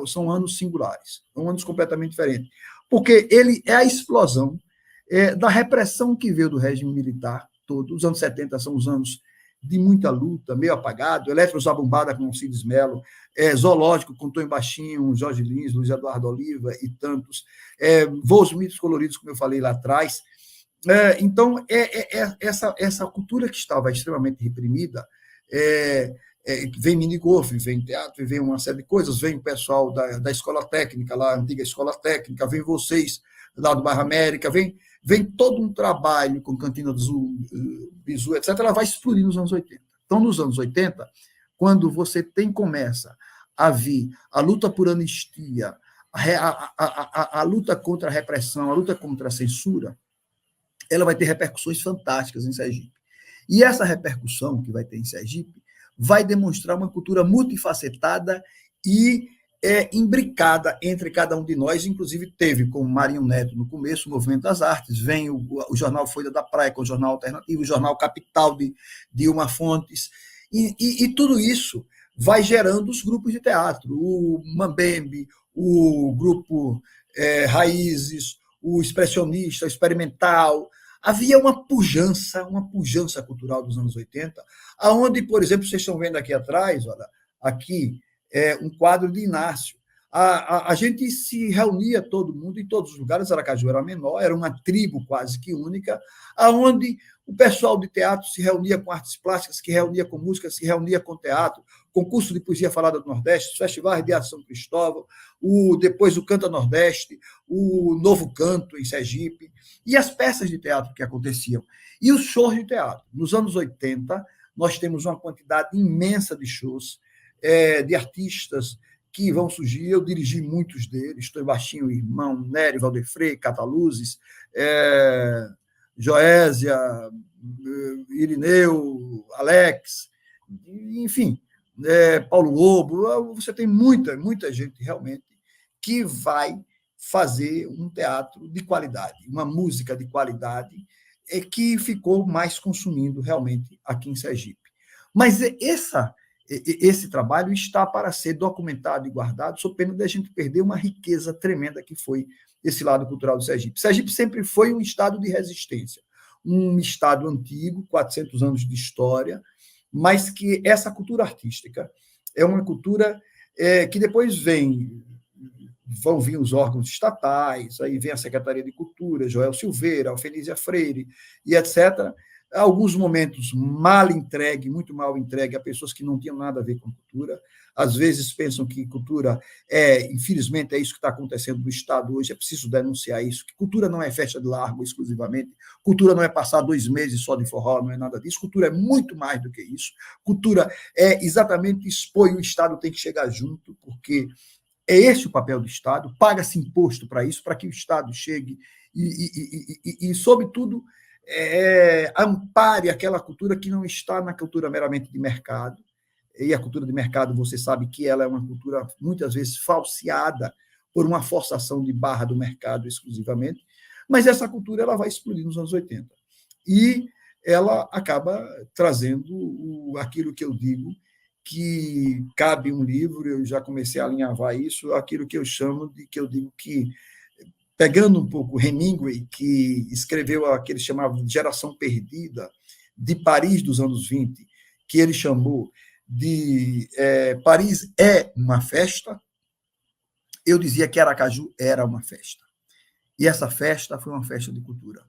são anos singulares, são anos completamente diferentes, porque ele é a explosão da repressão que veio do regime militar todo. Os anos 70 são os anos de muita luta, meio apagado, Eletrozabumbada com Alcides Mello, Zoológico com Tonho Baixinho, Jorge Lins, Luiz Eduardo Oliva e tantos, Voos Mitos Coloridos, como eu falei lá atrás. Então, essa cultura que estava extremamente reprimida, vem minigolf, vem teatro, vem uma série de coisas, vem o pessoal da escola técnica, lá, a antiga escola técnica, vem vocês lá do Bairro América, vem todo um trabalho com Cantina do Bizu, etc., ela vai explodir nos anos 80. Então, nos anos 80, quando você começa a vir a luta por anistia, a luta contra a repressão, a luta contra a censura, ela vai ter repercussões fantásticas em Sergipe. E essa repercussão que vai ter em Sergipe vai demonstrar uma cultura multifacetada e imbricada entre cada um de nós. Inclusive teve, como Marinho Neto no começo, o Movimento das Artes, vem o jornal Folha da Praia, que é o jornal alternativo, o jornal Capital de Dilma Fontes, e tudo isso vai gerando os grupos de teatro, o Mambembe, o grupo Raízes, o expressionista, o experimental. Havia uma pujança cultural dos anos 80, aonde, por exemplo, vocês estão vendo aqui atrás, olha, aqui, um quadro de Inácio. A gente se reunia, todo mundo, em todos os lugares. Aracaju era menor, era uma tribo quase que única, aonde o pessoal de teatro se reunia com artes plásticas, se reunia com música, se reunia com teatro, concurso de poesia falada do Nordeste, os festivais de arte São Cristóvão, depois o Canta Nordeste, o Novo Canto em Sergipe, e as peças de teatro que aconteciam. E os shows de teatro. Nos anos 80, nós temos uma quantidade imensa de shows, de artistas que vão surgir. Eu dirigi muitos deles, Tonho Baixinho, Irmão, Nery, Valdefrei, Cataluzes, Joésia, Irineu, Alex, enfim, Paulo Lobo. Você tem muita gente realmente que vai fazer um teatro de qualidade, uma música de qualidade, que ficou mais consumindo realmente aqui em Sergipe. Mas esse trabalho está para ser documentado e guardado, sob pena de a gente perder uma riqueza tremenda que foi esse lado cultural do Sergipe. Sergipe sempre foi um estado de resistência, um estado antigo, 400 anos de história, mas que essa cultura artística é uma cultura que depois vão vir os órgãos estatais, aí vem a Secretaria de Cultura, Joel Silveira, Alfelísia Freire, e etc., alguns momentos muito mal entregue a pessoas que não tinham nada a ver com cultura. Às vezes pensam que cultura infelizmente, é isso que está acontecendo no Estado hoje. É preciso denunciar isso, que cultura não é festa de largo exclusivamente, cultura não é passar 2 meses só de forró, não é nada disso. Cultura é muito mais do que isso. Cultura é exatamente expor, e o Estado tem que chegar junto, porque é esse o papel do Estado. Paga-se imposto para isso, para que o Estado chegue e sobretudo, ampare aquela cultura que não está na cultura meramente de mercado. E a cultura de mercado, você sabe que ela é uma cultura muitas vezes falseada por uma forçação de barra do mercado exclusivamente, mas essa cultura ela vai explodir nos anos 80. E ela acaba trazendo aquilo que eu digo, que cabe um livro, eu já comecei a alinhavar isso, aquilo que eu chamo de, que eu digo que, pegando um pouco Hemingway, que escreveu aquele chamado Geração Perdida, de Paris dos anos 20, que ele chamou de Paris é uma festa, eu dizia que Aracaju era uma festa. E essa festa foi uma festa de cultura.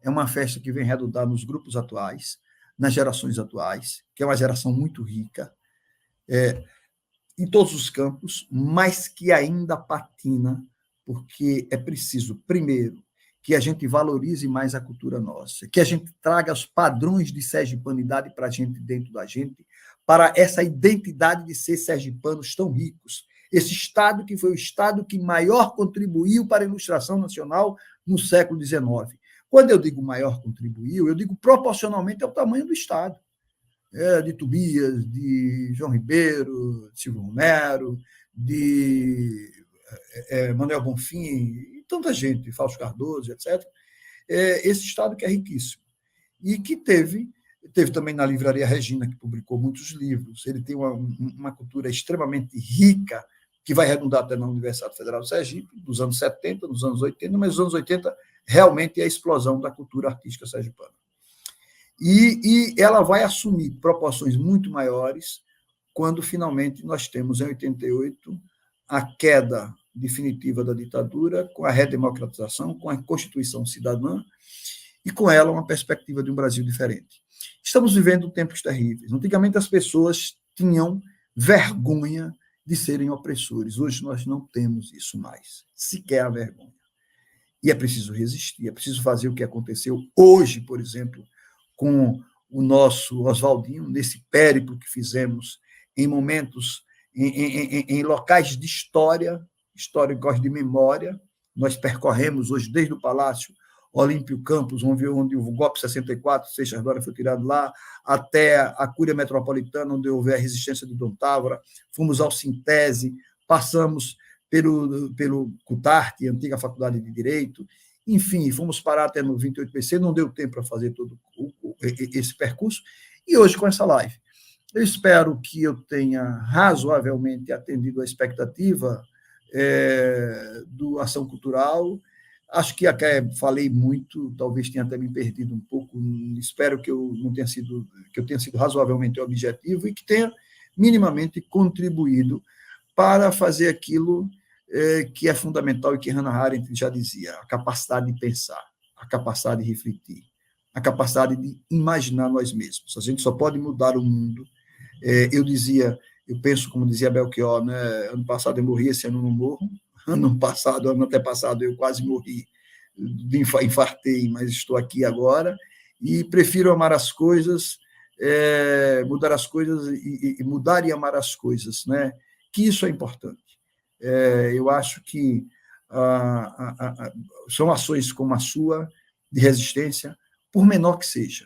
É uma festa que vem redundar nos grupos atuais, nas gerações atuais, que é uma geração muito rica, em todos os campos, mas que ainda patina, porque é preciso, primeiro, que a gente valorize mais a cultura nossa, que a gente traga os padrões de sergipanidade para a gente, dentro da gente, para essa identidade de ser sergipanos tão ricos. Esse Estado que foi o Estado que maior contribuiu para a ilustração nacional no século XIX. Quando eu digo maior contribuiu, eu digo proporcionalmente ao tamanho do Estado. De Tobias, de João Ribeiro, de Silvio Romero, de Manuel Bonfim, e tanta gente, Fausto Cardoso, etc. Esse Estado que é riquíssimo. E que teve também na Livraria Regina, que publicou muitos livros. Ele tem uma cultura extremamente rica, que vai redundar até na Universidade Federal do Sergipe, dos anos 70, dos anos 80, mas os anos 80 realmente é a explosão da cultura artística sergipana. E ela vai assumir proporções muito maiores quando, finalmente, nós temos, em 88, a queda definitiva da ditadura, com a redemocratização, com a Constituição Cidadã, e com ela uma perspectiva de um Brasil diferente. Estamos vivendo tempos terríveis. Antigamente, as pessoas tinham vergonha de serem opressores. Hoje, nós não temos isso mais, sequer a vergonha. E é preciso resistir, é preciso fazer o que aconteceu hoje, por exemplo, com o nosso Oswaldinho, nesse périplo que fizemos em momentos, em locais de história, históricos de memória. Nós percorremos hoje, desde o Palácio Olímpio Campos, onde o golpe 64, Seixas Dória foi tirado lá, até a Cúria Metropolitana, onde houve a resistência de Dom Távora, fomos ao Sintese, passamos pelo CUTART, antiga Faculdade de Direito, enfim, fomos parar até no 28PC, não deu tempo para fazer todo esse percurso, e hoje com essa live. Eu espero que eu tenha razoavelmente atendido a expectativa do Ação Cultural. Acho que até falei muito, talvez tenha até me perdido um pouco, espero que eu tenha sido razoavelmente objetivo e que tenha minimamente contribuído para fazer aquilo que é fundamental e que Hannah Arendt já dizia, a capacidade de pensar, a capacidade de refletir, a capacidade de imaginar nós mesmos. A gente só pode mudar o mundo. Eu penso, como dizia Belchior, né? Ano passado eu morri, esse ano eu não morro. Ano antepassado eu quase morri, infartei, mas estou aqui agora, e prefiro amar as coisas, mudar as coisas e mudar e amar as coisas, né? Que isso é importante. Eu acho que são ações como a sua, de resistência, por menor que seja.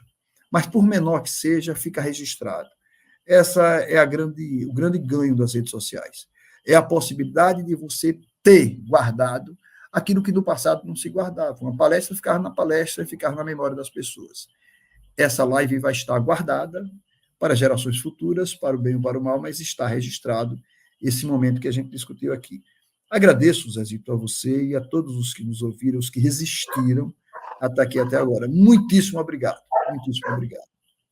Mas, por menor que seja, fica registrado. Essa é o grande ganho das redes sociais. É a possibilidade de você ter guardado aquilo que no passado não se guardava. Uma palestra ficava na palestra e ficava na memória das pessoas. Essa live vai estar guardada para gerações futuras, para o bem ou para o mal, mas está registrado esse momento que a gente discutiu aqui. Agradeço, Zezito, a você e a todos os que nos ouviram, os que resistiram até aqui, até agora. Muitíssimo obrigado. Muitíssimo obrigado.